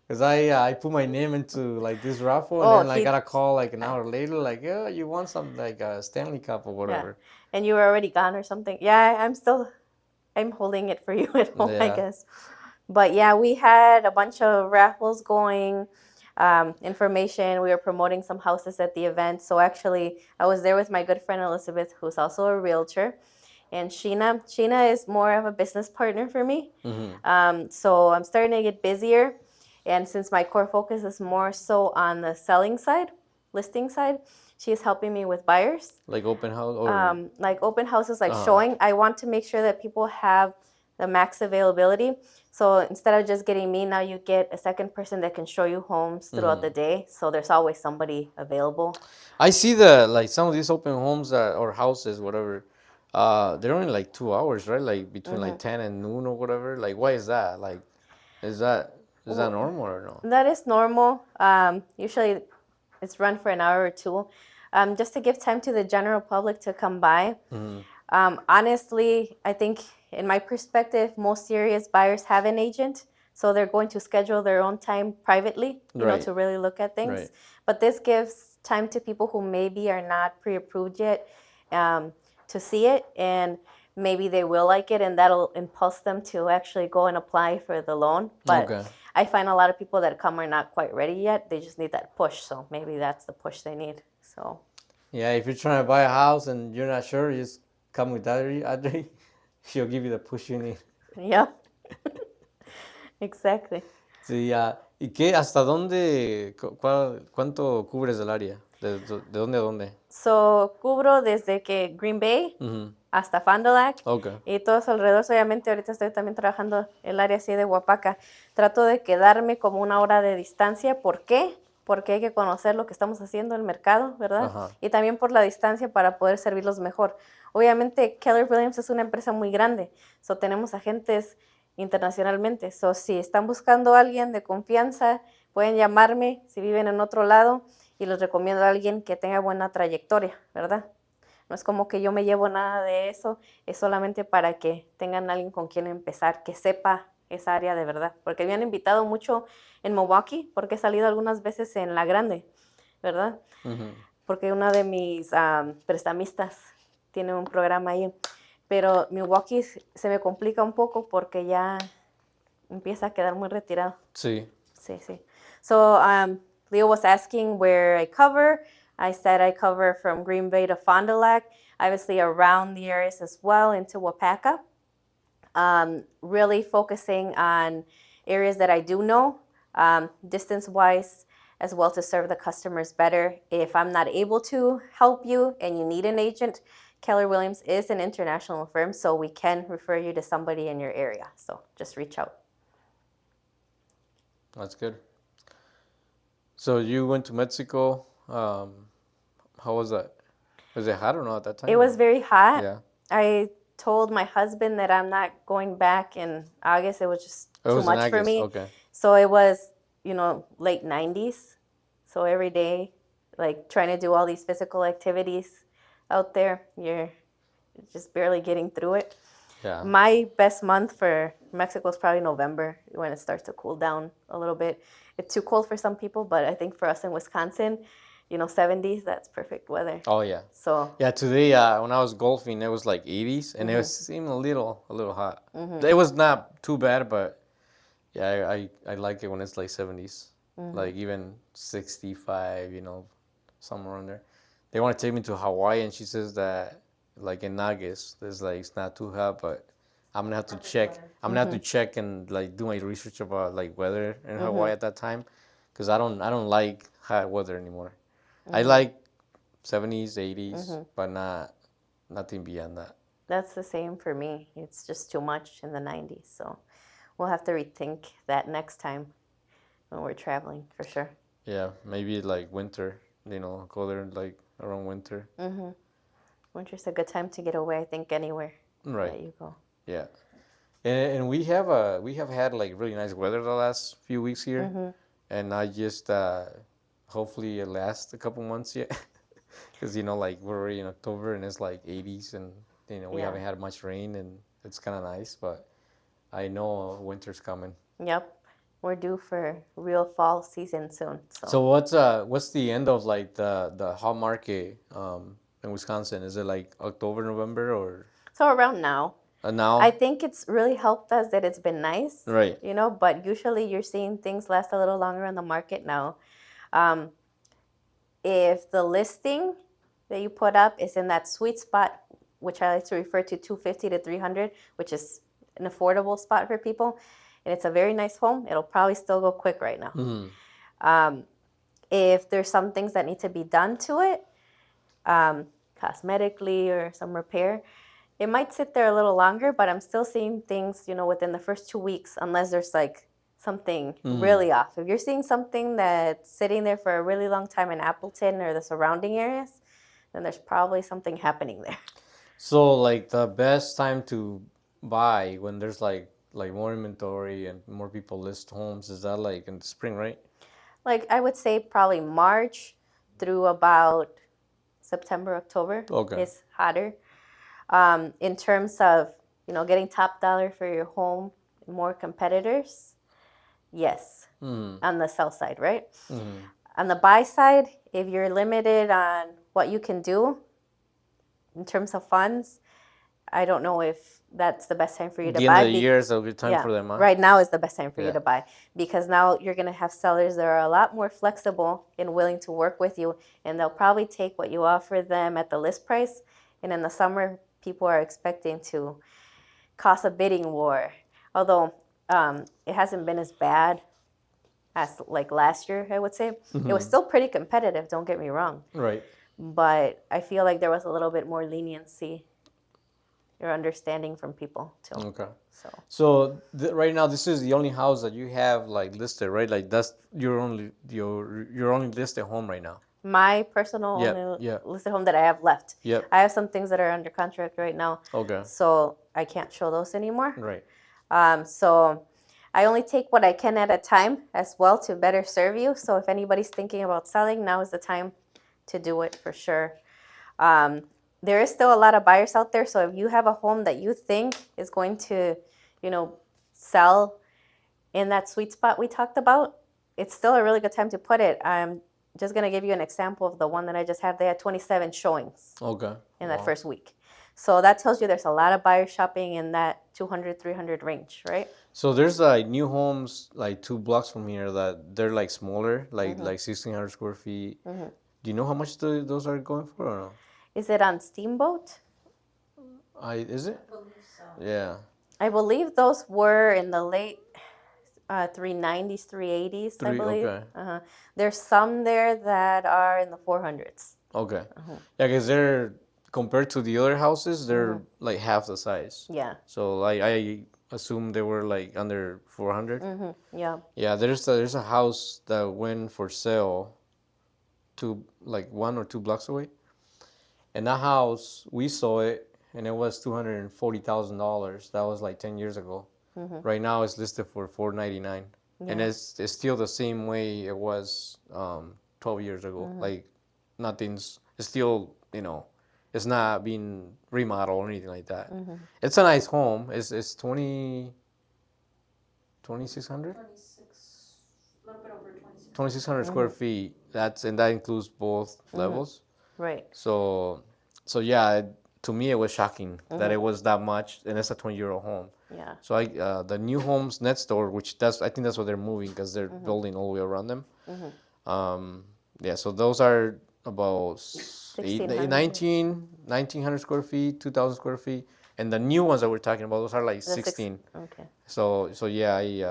Cause I put my name into like this raffle and Oh, then I got a call like an hour later like, yeah, you won something like a Stanley Cup or yeah, whatever. and you were already gone or something. Yeah, I'm holding it for you at home, I Yeah. guess. But yeah, we had a bunch of raffles going, information. We were promoting some houses at the event. So actually, I was there with my good friend Elizabeth, who's also a realtor, and Sheena. Sheena is more of a business partner for me. Hmm. So I'm starting to get busier, and since my core focus is more so on the selling side, listing side, she's helping me with buyers, Like open house or like open houses, like uh showing. I want to make sure that people have the max availability. So instead of just getting me, now you get a second person that can show you homes throughout hmm. the day. So there's always somebody available. I see the like some of these open homes that or houses, whatever. They're only like 2 hours, right? Like between like 10 and noon or whatever. Like, why is that? Like, is that is that Well, normal or no? that is normal. Usually it's run for an hour or two, just to give time to the general public to come by. Hmm. Honestly, I think in my perspective, most serious buyers have an agent. So they're going to schedule their own time privately, Right, to really look at right. things. But this gives time to people who maybe are not pre-approved yet, um, to see it, and maybe they will like it, and that'll impulse them to actually go and apply for the loan. But Okay. I find a lot of people that come are not quite ready yet. They just need that push. So maybe that's the push they need. So, Yeah, if you're trying to buy a house and you're not sure, you just come with Adri. She'll give you the push you need. yeah, exactly. Sí, ¿y qué, hasta dónde, cuánto cubres del área? ¿De dónde a dónde? So, cubro desde que Green Bay Ujú. hasta Fond du Lac Okay. y todos alrededor. Obviamente, ahorita estoy también trabajando el área así de Huapaca. Trato de quedarme como una hora de distancia. ¿Por qué? Porque hay que conocer lo que estamos haciendo en el mercado, ¿verdad? Ajá. Y también por la distancia para poder servirlos mejor. Obviamente, Keller Williams es una empresa muy grande, so tenemos agentes internacionalmente. So, si están buscando a alguien de confianza, pueden llamarme si viven en otro lado y les recomiendo a alguien que tenga buena trayectoria, ¿verdad? No es como que yo me llevo nada de eso, es solamente para que tengan alguien con quien empezar, que sepa esa área de verdad. Porque me han invitado mucho en Milwaukee, porque he salido algunas veces en La Grande, ¿verdad? Porque una de mis prestamistas tiene un programa ahí. Pero Milwaukee se me complica un poco porque ya empieza a quedar muy retirado. Sí. Sí, sí. So Leo was asking where I cover. I said I cover from Green Bay to Fond du Lac, obviously around the areas as well into Wapaka. Really focusing on areas that I do know, distance-wise, as well to serve the customers better. If I'm not able to help you and you need an agent, Keller Williams is an international firm, so we can refer you to somebody in your area. So just reach out. That's good. So you went to Mexico. How was that? Was it hot or not at that time? It was very hot. Yeah. I told my husband that I'm not going back in August. It was just It too was in much for August. me. Okay. So it was, late 90s. So every day, like trying to do all these physical activities out there, you're just barely getting through it. Yeah. My best month for Mexico is probably November when it starts to cool down a little bit. It's too cold for some people, but I think for us in Wisconsin, 70s, that's perfect weather. Oh yeah. So Yeah, today when I was golfing, it was like 80s, and it was seemed a little hot. It was not too bad, but yeah, I like it when it's like 70s, like even 65, somewhere around there. They want to take me to Hawaii, and she says that like in August, there's like it's not too hot, but I'm gonna have to Perfect check. weather. I'm gonna have to check and like do my research about like weather in Hawaii at that time, because I don't like hot weather anymore. I like 70s, 80s, but nothing beyond that. that's the same for me. It's just too much in the 90s. So we'll have to rethink that next time when we're traveling for sure. Yeah, maybe like winter, go there like around winter. Winter's a good time to get away, I think, anywhere Right. that you go. Yeah. And we have had like really nice weather the last few weeks here, and I just hopefully it lasts a couple months yet, because like we're already in October and it's like 80s, and we Yeah. haven't had much rain, and it's kind of nice, but I know winter's coming. Yep. We're due for real fall season soon. So what's the end of like the hot market in Wisconsin? Is it like October, November, or So around now. now? I think it's really helped us that it's been nice. Right. But usually you're seeing things last a little longer on the market now. If the listing that you put up is in that sweet spot, which I like to refer to 250 to 300, which is an affordable spot for people, and it's a very nice home, it'll probably still go quick right now. If there's some things that need to be done to it, cosmetically or some repair, it might sit there a little longer, but I'm still seeing things, within the first 2 weeks, unless there's like something really off. If you're seeing something that's sitting there for a really long time in Appleton or the surrounding areas, then there's probably something happening there. So like the best time to buy when there's like more inventory and more people list homes, is that like in the spring, right? Like I would say probably March through about September, October is hotter. In terms of, getting top dollar for your home, more competitors, yes, on the sell side, right? On the buy side, if you're limited on what you can do in terms of funds, I don't know if that's the best time for you to The buy. end of the year is a good time for them, huh? Right now is the best time for you to buy, because now you're going to have sellers that are a lot more flexible and willing to work with you, and they'll probably take what you offer them at the list price. And in the summer, people are expecting to cause a bidding war. Although it hasn't been as bad as like last year, I would say. It was still pretty competitive, don't get me wrong. Right. But I feel like there was a little bit more leniency or understanding from people too. Okay. So right now, this is the only house that you have like listed, right? Like that's your only listed home right now. my personal Yep, only yep, listed home that I have left. yep. I have some things that are under contract right now, Okay, so I can't show those anymore. right. So I only take what I can at a time as well to better serve you. So if anybody's thinking about selling, now is the time to do it for sure. There is still a lot of buyers out there. So if you have a home that you think is going to, sell in that sweet spot we talked about, it's still a really good time to put it. I'm just going to give you an example of the one that I just had. They had 27 showings Okay. in that Wow. first week. So that tells you there's a lot of buyers shopping in that 200, 300 range, right? So there's like new homes like 2 blocks from here that they're like smaller, like 1,600 square feet. Mm-hmm. Do you know how much those are going for or no? Is it on Steamboat? Is it? I believe so. Yeah. I believe those were in the late 390s, 380s, I believe. Okay. There's some there that are in the 400s. Okay. Yeah, because they're compared to the other houses, they're like half the size. Yeah. So like I assume they were like under 400. Yeah. Yeah, there's a house that went for sale like 1 or 2 blocks away. And that house, we saw it and it was $240,000. That was like 10 years ago. Right now it's listed for $499. And Yeah. it's still the same way it was 12 years ago. Like it's still, it's not being remodeled or anything like that. It's a nice home. It's 2,600? 26, a little bit over 26. 2,600 square feet. That includes both levels. Right. So yeah, to me it was shocking that it was that much, and it's a 20-year-old home. Yeah. So the new homes next door, I think that's what they're moving because they're building all the way around them. Yeah, so those are about 1,600. 1,900 square feet, 2,000 square feet, and the new ones that we're talking about, those are like The 16. Okay. So yeah, I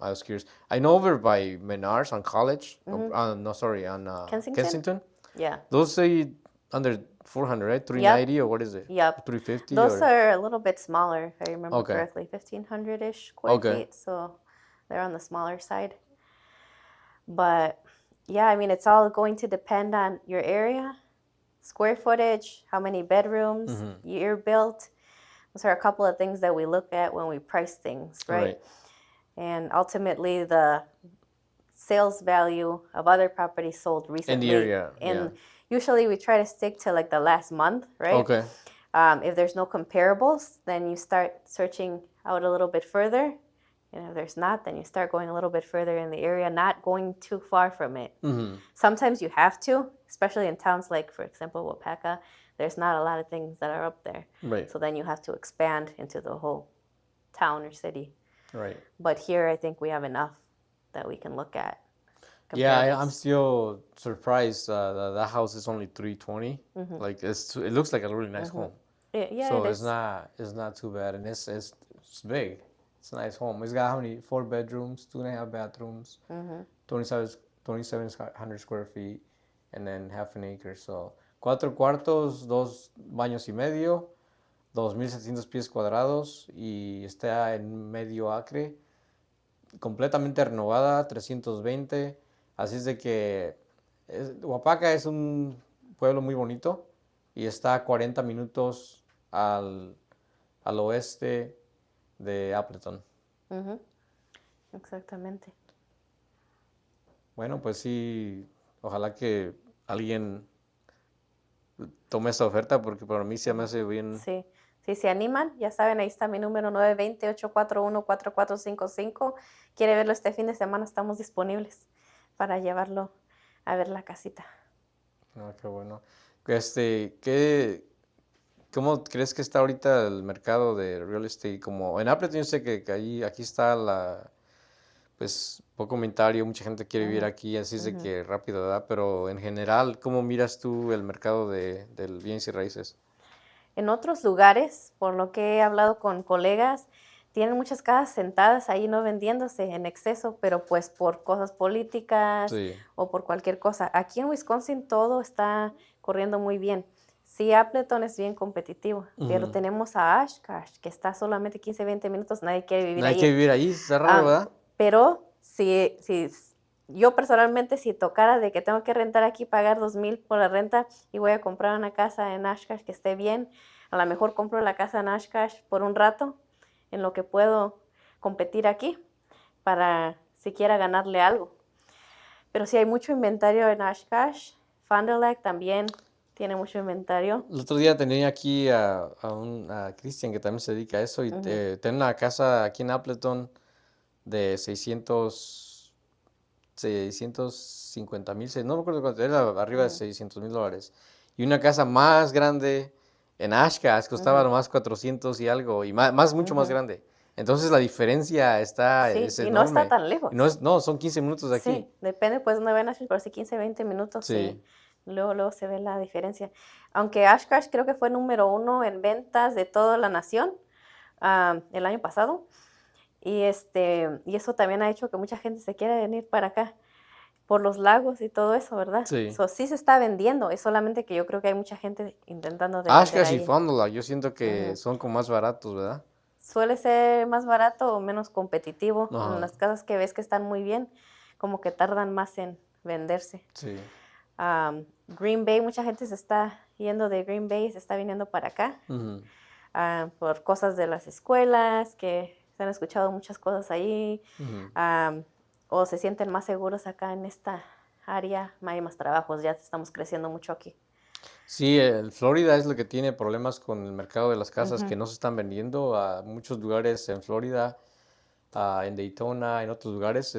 was curious. I know over by Menards on College. No, sorry, on Kensington? Yeah. Those say under 400, right? 390 or what is it? Yep. 350 Those or? are a little bit smaller, if I remember Okay. correctly. 1,500-ish square Okay. feet. So they're on the smaller side. But yeah, I mean, it's all going to depend on your area, square footage, how many bedrooms, year built. Those are a couple of things that we look at when we price things, right? And ultimately, the sales value of other properties sold recently. In the area, And usually we try to stick to like the last month, right? Okay. If there's no comparables, then you start searching out a little bit further. And if there's not, then you start going a little bit further in the area, not going too far from it. Sometimes you have to, especially in towns like, for example, Wapaka. There's not a lot of things that are up there. Right. So then you have to expand into the whole town or city. Right. But here, I think we have enough that we can look at. Yeah, I'm still surprised that house is only 320. Like it looks like a really nice home. Yeah, So it it's is. not too bad, and it's big. It's a nice home. It's got how many? 4 bedrooms, 2.5 bathrooms, 2,700 square feet, and then half an acre. So 4 cuartos, 2 baños y medio, 2,700 pies cuadrados y está en medio acre, completamente renovada, 320. Así es de que Huapaca es un pueblo muy bonito y está a 40 minutos al oeste de Appleton. Exactamente. Bueno, pues sí, ojalá que alguien tome esta oferta porque para mí se me hace bien. Sí. Si se animan, ya saben, ahí está mi número 920-841-4455. Quiere verlo este fin de semana, estamos disponibles para llevarlo a ver la casita. Ah, qué bueno. ¿Cómo crees que está ahorita el mercado de real estate? Como en Appleton yo sé que aquí está pues poco comentario, mucha gente quiere vivir aquí, así es de que rápido, ¿verdad? Pero en general, ¿cómo miras tú el mercado del bienes y raíces? En otros lugares, por lo que he hablado con colegas, tienen muchas casas sentadas ahí no vendiéndose en exceso, pero pues por cosas políticas Sí. o por cualquier cosa. Aquí en Wisconsin todo está corriendo muy bien. Sí, Appleton es bien competitivo, pero tenemos a Oshkosh, que está solamente 15, 20 minutos, nadie quiere vivir No hay ahí. que vivir ahí, está raro, ¿verdad? Pero si yo personalmente, si tocara de que tengo que rentar aquí, pagar 2,000 por la renta y voy a comprar una casa en Oshkosh que esté bien, a lo mejor compro la casa en Oshkosh por un rato, en lo que puedo competir aquí, para siquiera ganarle algo. Pero sí hay mucho inventario en Oshkosh. Fond du Lac también tiene mucho inventario. El otro día tenía aquí a Christian que también se dedica a eso y tiene una casa aquí en Appleton de 650,000, no me acuerdo cuánto, era arriba de $600,000. Y una casa más grande en Oshkosh costaba nomás 400 y algo, y mucho más grande. Entonces la diferencia Sí, es y no está enorme. tan Y lejos. no, son 15 minutos de aquí. Sí, depende pues donde ven Oshkosh, pero sí 15, 20 minutos, sí. Sí. Luego se ve la diferencia. Aunque Oshkosh creo que fue número 1 en ventas de toda la nación el año pasado. Y eso también ha hecho que mucha gente se quiera venir para acá por los lagos y todo eso, ¿verdad? Sí. Sí se está vendiendo, es solamente que yo creo que hay mucha gente intentando de vender Oshkosh y ahí. Fond du Lac, yo siento que son como más baratos, ¿verdad? Suele ser más barato o menos competitivo. En Ajá, las casas que ves que están muy bien, como que tardan más en venderse. sí. Green Bay, mucha gente se está yendo de Green Bay, se está viniendo para acá Ujú. por cosas de las escuelas, que se han escuchado muchas cosas ahí, o se sienten más seguros acá en esta área, hay más trabajos, ya estamos creciendo mucho aquí. Sí, Florida es lo que tiene problemas con el mercado de las casas que no se están vendiendo. A muchos lugares en Florida, en Daytona, en otros lugares,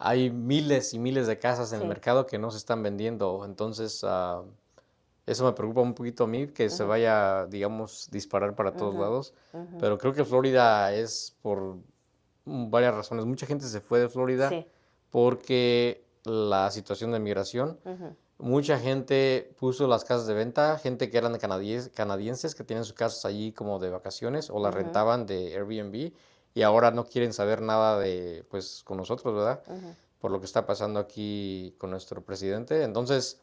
hay miles y miles de casas en el Sí. mercado que no se están vendiendo. Entonces, eso me preocupa un poquito a mí, que se vaya, digamos, disparar para todos lados. Pero creo que Florida es por varias razones. Mucha gente se fue de Florida Sí. porque la situación de migración. Mucha gente puso las casas de venta, gente que eran canadienses que tienen sus casas allí como de vacaciones o las rentaban de Airbnb y ahora no quieren saber nada de, pues, con nosotros, ¿verdad? Por lo que está pasando aquí con nuestro presidente. Entonces,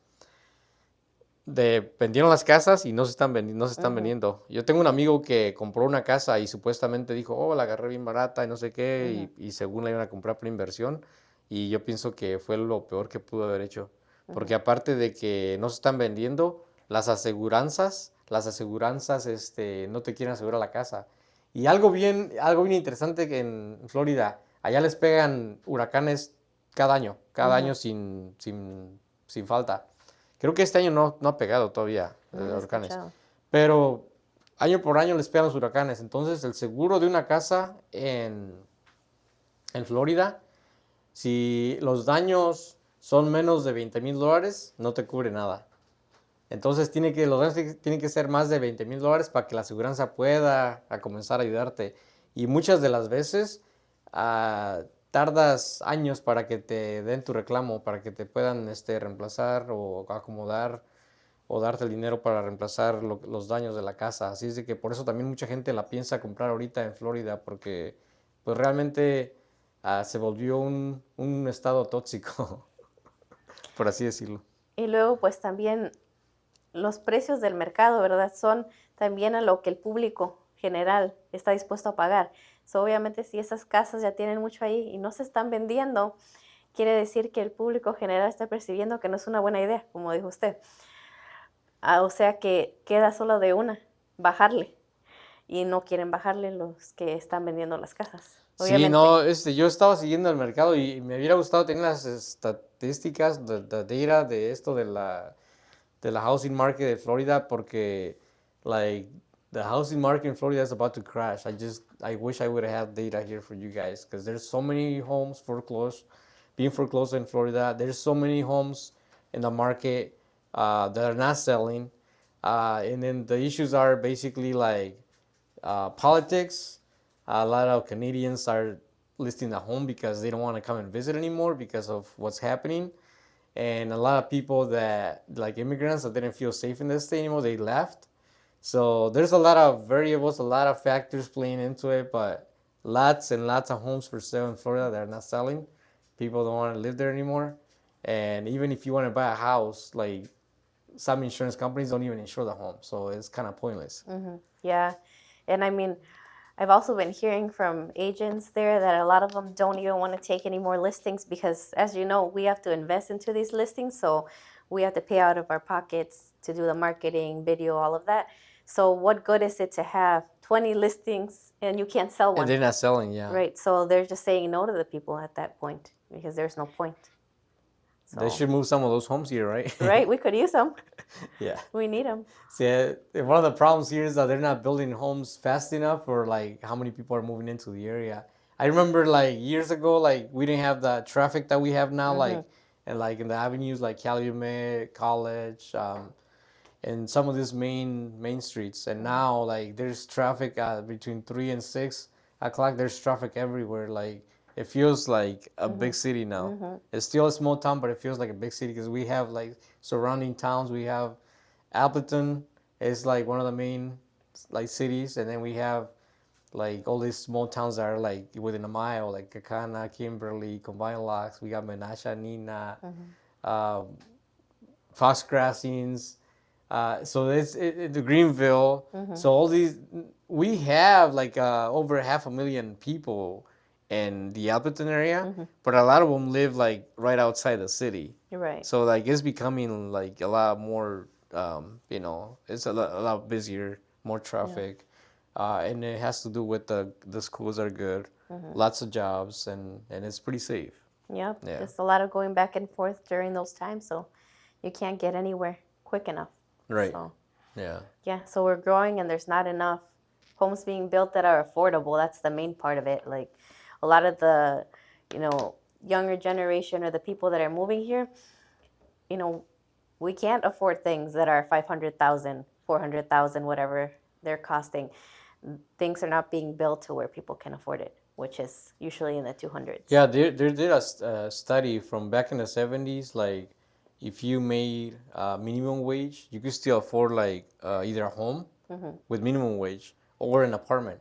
vendieron las casas y no se están vendiendo. Yo tengo un amigo que compró una casa y supuestamente dijo, oh, la agarré bien barata y no sé qué, y según la iban a comprar por inversión. Y yo pienso que fue lo peor que pudo haber hecho. Porque aparte de que no se están vendiendo, las aseguranzas no te quieren asegurar la casa. Y algo bien interesante que en Florida, allá les pegan huracanes cada año sin falta. Creo que este año no ha pegado todavía No lo he huracanes, escuchado. pero año por año les pegan los huracanes. Entonces, el seguro de una casa en Florida, si los daños son menos de $20,000, no te cubre nada. Entonces, los daños tienen que ser más de $20,000 para que la aseguranza pueda comenzar a ayudarte. Y muchas de las veces tardas años para que te den tu reclamo, para que te puedan reemplazar o acomodar o darte el dinero para reemplazar los daños de la casa. Así es de que por eso también mucha gente la piensa comprar ahorita en Florida, porque pues realmente se volvió un estado tóxico, por así decirlo. Y luego pues también los precios del mercado, ¿verdad? Son también a lo que el público general está dispuesto a pagar. So, obviamente si esas casas ya tienen mucho ahí y no se están vendiendo, quiere decir que el público general está percibiendo que no es una buena idea, como dijo usted. O sea que queda solo de una, bajarle. Y no quieren bajarle los que están vendiendo las casas. Sí, Obviamente. no, yo estaba siguiendo el mercado y me hubiera gustado tener las estadísticas, de data de esto de la housing market de Florida, porque like the housing market in Florida is about to crash. I wish I would have had data here for you guys, because there's so many homes being foreclosed in Florida. There's so many homes in the market that are not selling, and then the issues are basically like politics. A lot of Canadians are listing a home because they don't want to come and visit anymore because of what's happening. And a lot of people that, like immigrants, that didn't feel safe in the state anymore, they left. So there's a lot of variables, a lot of factors playing into it, but lots and lots of homes for sale in Florida that are not selling. People don't want to live there anymore. And even if you want to buy a house, like some insurance companies don't even insure the home, so it's kind of pointless. Yeah. And I mean, I've also been hearing from agents there that a lot of them don't even want to take any more listings because, as you know, we have to invest into these listings. So we have to pay out of our pockets to do the marketing, video, all of that. So what good is it to have 20 listings and you can't sell And one? they're not selling, yeah. Right. So they're just saying no to the people at that point because there's no point. They So, should move some of those homes here, right? right. We could use them. Yeah. We need them. See, one of the problems here is that they're not building homes fast enough, or like how many people are moving into the area. I remember like years ago, like we didn't have the traffic that we have now, like and like in the avenues like Calumet, College, and some of these main streets. And now like there's traffic between 3 and 6 o'clock. There's traffic everywhere. Like it feels like a big city now. It's still a small town, but it feels like a big city because we have like surrounding towns. We have Appleton is like one of the main like cities, and then we have like all these small towns that are like within a mile, like Kakana, Kimberly, Combined Locks. We got Menasha, Nina, Fox Crossings. So it's Greenville. So all these we have like over 500,000 people in the Appleton area, but a lot of them live like right outside the city. You're right. So like it's becoming like a lot more, it's a lot busier, more traffic, and it has to do with the schools are good, lots of jobs, and it's pretty safe. Yep. Yeah. There's a lot of going back and forth during those times, so you can't get anywhere quick enough. Right. So, Yeah. yeah, so we're growing and there's not enough homes being built that are affordable. That's the main part of it. Like a lot of the, younger generation or the people that are moving here, we can't afford things that are 500,000, 400,000, whatever they're costing. Things are not being built to where people can afford it, which is usually in the 200s. Yeah, there did a study from back in the 70s, like if you made minimum wage, you could still afford like either a home with minimum wage or an apartment.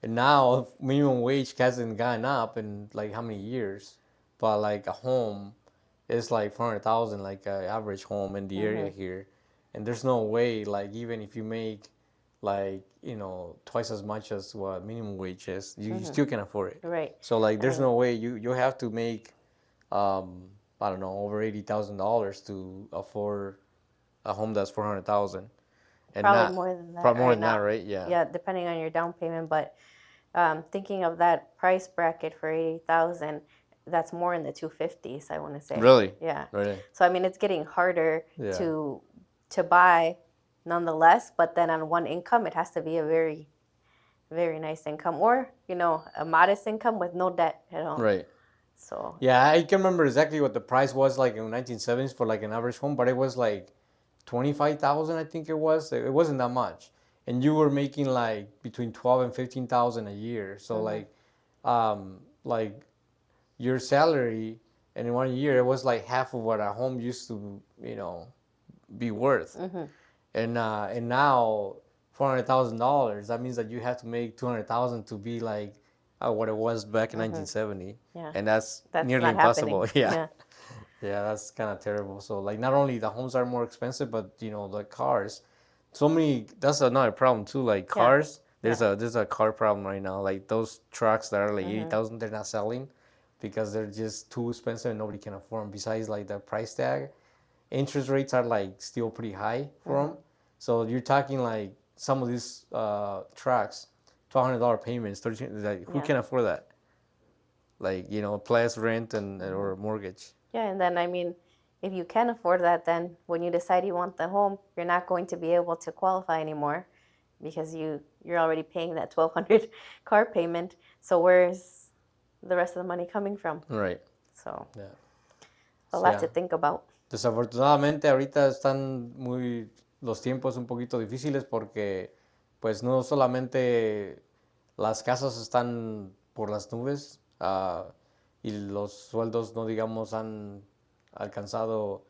And now minimum wage hasn't gone up in like how many years, but like a home is like 400,000, like an average home in the area here. And there's no way, like even if you make like twice as much as what minimum wage is, you still can afford it. Right. So like there's no way you have to make I don't know, over $80,000 to afford a home that's 400,000. And Probably not more than that. probably more right than that, now. right? Yeah. Yeah, depending on your down payment. But thinking of that price bracket for 80,000, that's more in the 250s, I want to say. Really? Yeah. Really? So I mean, it's getting harder Yeah. to buy, nonetheless. But then on one income, it has to be a very, very nice income, or a modest income with no debt at all. Right. So Yeah, I can remember exactly what the price was like in the 1970s for like an average home, but it was like 25,000, I think it was. It wasn't that much, and you were making like between 12 and 15,000 a year. So like your salary, and in 1 year it was like half of what a home used to be worth. And now $400,000. That means that you have to make 200,000 to be like what it was back in 1970. Yeah. And that's nearly not impossible. happening. Yeah. Yeah, that's kind of terrible. So like not only the homes are more expensive, but the cars. That's another problem too. Like cars, there's a car problem right now. Like those trucks that are like 80,000, they're not selling because they're just too expensive and nobody can afford them. Besides like the price tag, interest rates are like still pretty high for them. So you're talking like some of these trucks, $1,200 payments, 13. Like who can afford that? Like plus rent and or mortgage. Yeah, and then I mean, if you can afford that, then when you decide you want the home, you're not going to be able to qualify anymore because you're already paying that $1,200 car payment. So where's the rest of the money coming from? Right. So Yeah. a lot to think about. Desafortunadamente ahorita están los tiempos un poquito difíciles porque pues no solamente las casas están por las nubes y los sueldos no digamos han alcanzado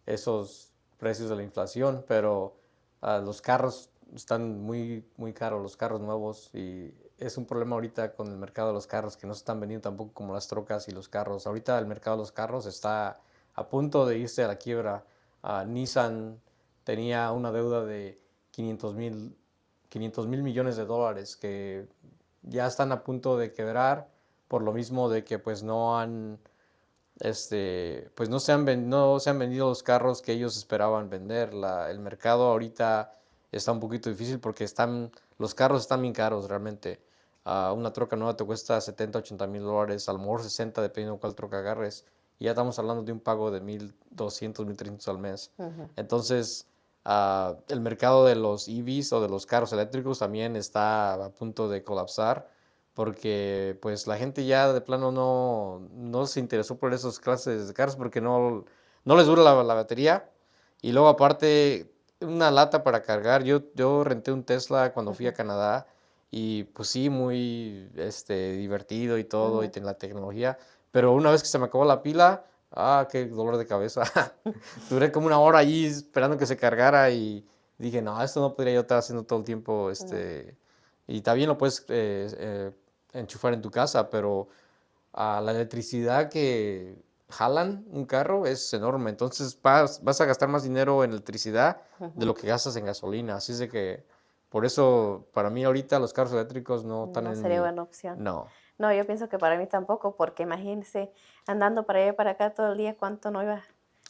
esos precios de la inflación, pero los carros están muy caros, los carros nuevos, y es un problema ahorita con el mercado de los carros que no se están vendiendo tampoco como las trocas y los carros. Ahorita el mercado de los carros está a punto de irse a la quiebra. Nissan tenía una deuda de 500 mil millones de dólares que ya están a punto de quebrar por lo mismo de que pues no han pues no se han vendido los carros que ellos esperaban vender. El mercado ahorita está un poquito difícil porque los carros están bien caros realmente. Una troca nueva te cuesta 70, 80 mil dólares, a lo mejor 60 dependiendo de cuál troca agarres. Y ya estamos hablando de un pago de 1,200, 1,300 al mes. Entonces, el mercado de los EVs o de los carros eléctricos también está a punto de colapsar porque pues la gente ya de plano no se interesó por esas clases de carros porque no les dura la batería. Y luego aparte, una lata para cargar. Yo renté un Tesla cuando fui a Canadá y pues sí, muy divertido y todo y la tecnología. Pero una vez que se me acabó la pila, qué dolor de cabeza. Duré como una hora allí esperando que se cargara y dije, no, esto no podría yo estar haciendo todo el tiempo, y también lo puedes enchufar en tu casa, pero la electricidad que jalan un carro es enorme. Entonces vas a gastar más dinero en electricidad de lo que gastas en gasolina. Así es de que por eso para mí ahorita los carros eléctricos no están No en sería mi... buena opción. No. No, yo pienso que para mí tampoco, porque imagínense andando para allá y para acá todo el día, cuánto no iba a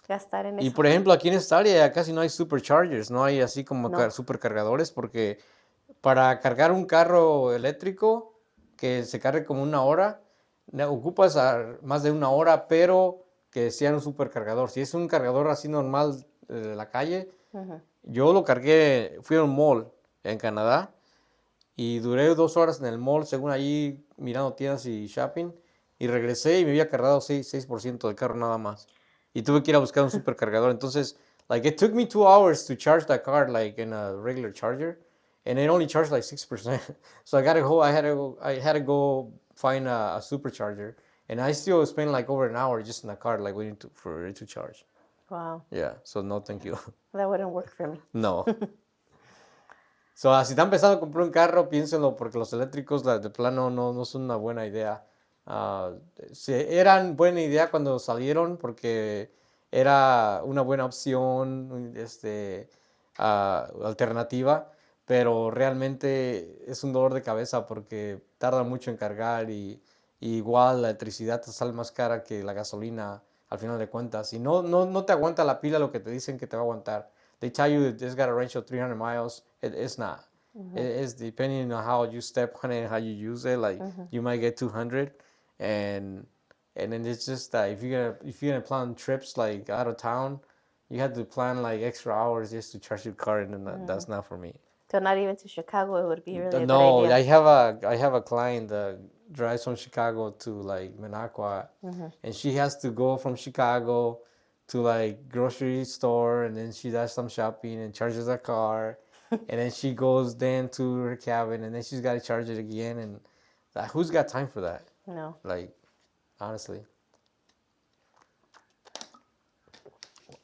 gastar en Y eso. por ejemplo, aquí en esta área casi no hay superchargers, no hay así como No. supercargadores, porque para cargar un carro eléctrico que se cargue como una hora, ocupas más de una hora, pero que sea un supercargador. Si es un cargador así normal de la calle, yo lo cargué, fui a un mall en Canadá y duré 2 horas en el mall, según allí mirando tiendas y shopping, y regresé y me había cargado 6% del carro nada más. Y tuve que ir a buscar un supercargador. Entonces, like, it took me 2 hours to charge that car, like, in a regular charger, and it only charged like 6%. So I had to go find a supercharger, and I still spent like over an hour just in the car, like, waiting for it to charge. Wow, Yeah, so no, thank you. that wouldn't work for me. No. So, si están pensando en comprar un carro, piénsenlo, porque los eléctricos de plano no son una buena idea. Eran buena idea cuando salieron porque era una buena opción, alternativa, pero realmente es un dolor de cabeza porque tarda mucho en cargar y igual la electricidad te sale más cara que la gasolina al final de cuentas. Y no te aguanta la pila lo que te dicen que te va a aguantar. They tell you it's got a range of 300 miles. It's not. It's depending on how you step on it and how you use it. Like you might get 200, and then it's just that if you're gonna plan trips like out of town, you have to plan like extra hours just to charge your car, and that's not for me. So not even to Chicago, it would be really a good No, idea. I have a client that drives from Chicago to like Managua, and she has to go from Chicago to like grocery store, and then she does some shopping and charges her car, and then she goes then to her cabin, and then she's got to charge it again, and who's got time for that? No. Like, honestly.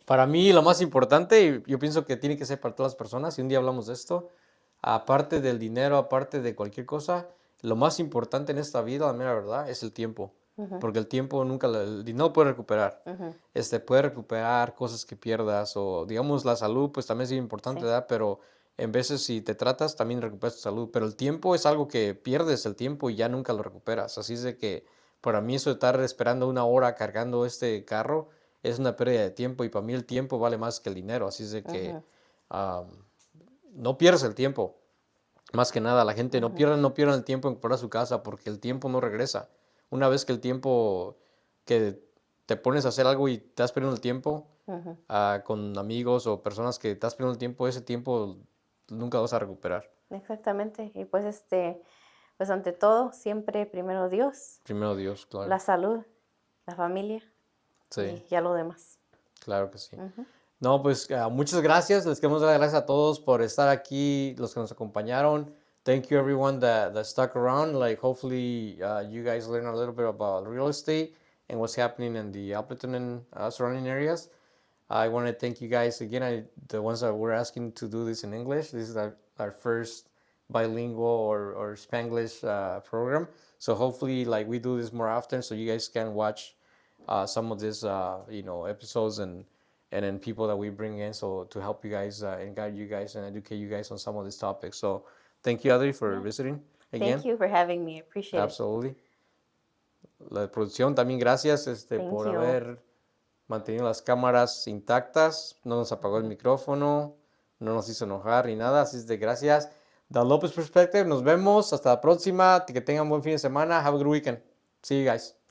Para mí lo más importante, y yo pienso que tiene que ser para todas las personas, y un día hablamos de esto, aparte del dinero, aparte de cualquier cosa, lo más importante en esta vida, la mera verdad, es el tiempo. Porque el tiempo el dinero puede recuperar. Puede recuperar cosas que pierdas, o digamos la salud, pues también es importante, Sí. ¿verdad? Pero en veces si te tratas, también recuperas tu salud. Pero el tiempo es algo que pierdes el tiempo y ya nunca lo recuperas. Así es de que para mí eso de estar esperando una hora cargando este carro es una pérdida de tiempo, y para mí el tiempo vale más que el dinero. Así es de que no pierdas el tiempo. Más que nada, la gente no pierdan el tiempo en comprar su casa, porque el tiempo no regresa. Una vez que el tiempo que te pones a hacer algo y estás perdiendo el tiempo con amigos o personas que estás perdiendo el tiempo, ese tiempo nunca vas a recuperar. Exactamente. Y pues pues ante todo, siempre primero Dios, Primero Dios, claro. la salud, la familia Sí, y ya lo demás. claro que sí. No, pues muchas gracias. Les queremos dar las gracias a todos por estar aquí, los que nos acompañaron. Thank you everyone that stuck around. Like hopefully you guys learn a little bit about real estate and what's happening in the Appleton and surrounding areas. I want to thank you guys again. The ones that were asking to do this in English. This is our first bilingual or Spanglish program. So hopefully, like, we do this more often, so you guys can watch some of these episodes and then people that we bring in, so to help you guys and guide you guys and educate you guys on some of these topics. So thank you, Adri, for visiting. again. Thank you for having me. I appreciate it. Absolutely. La producción también gracias Thank por you. haber mantenido las cámaras intactas, no nos apagó el micrófono, no nos hizo enojar ni nada, así es de gracias. The Lopez Perspective, nos vemos, hasta la próxima, que tengan buen fin de semana, have a good weekend. See you guys.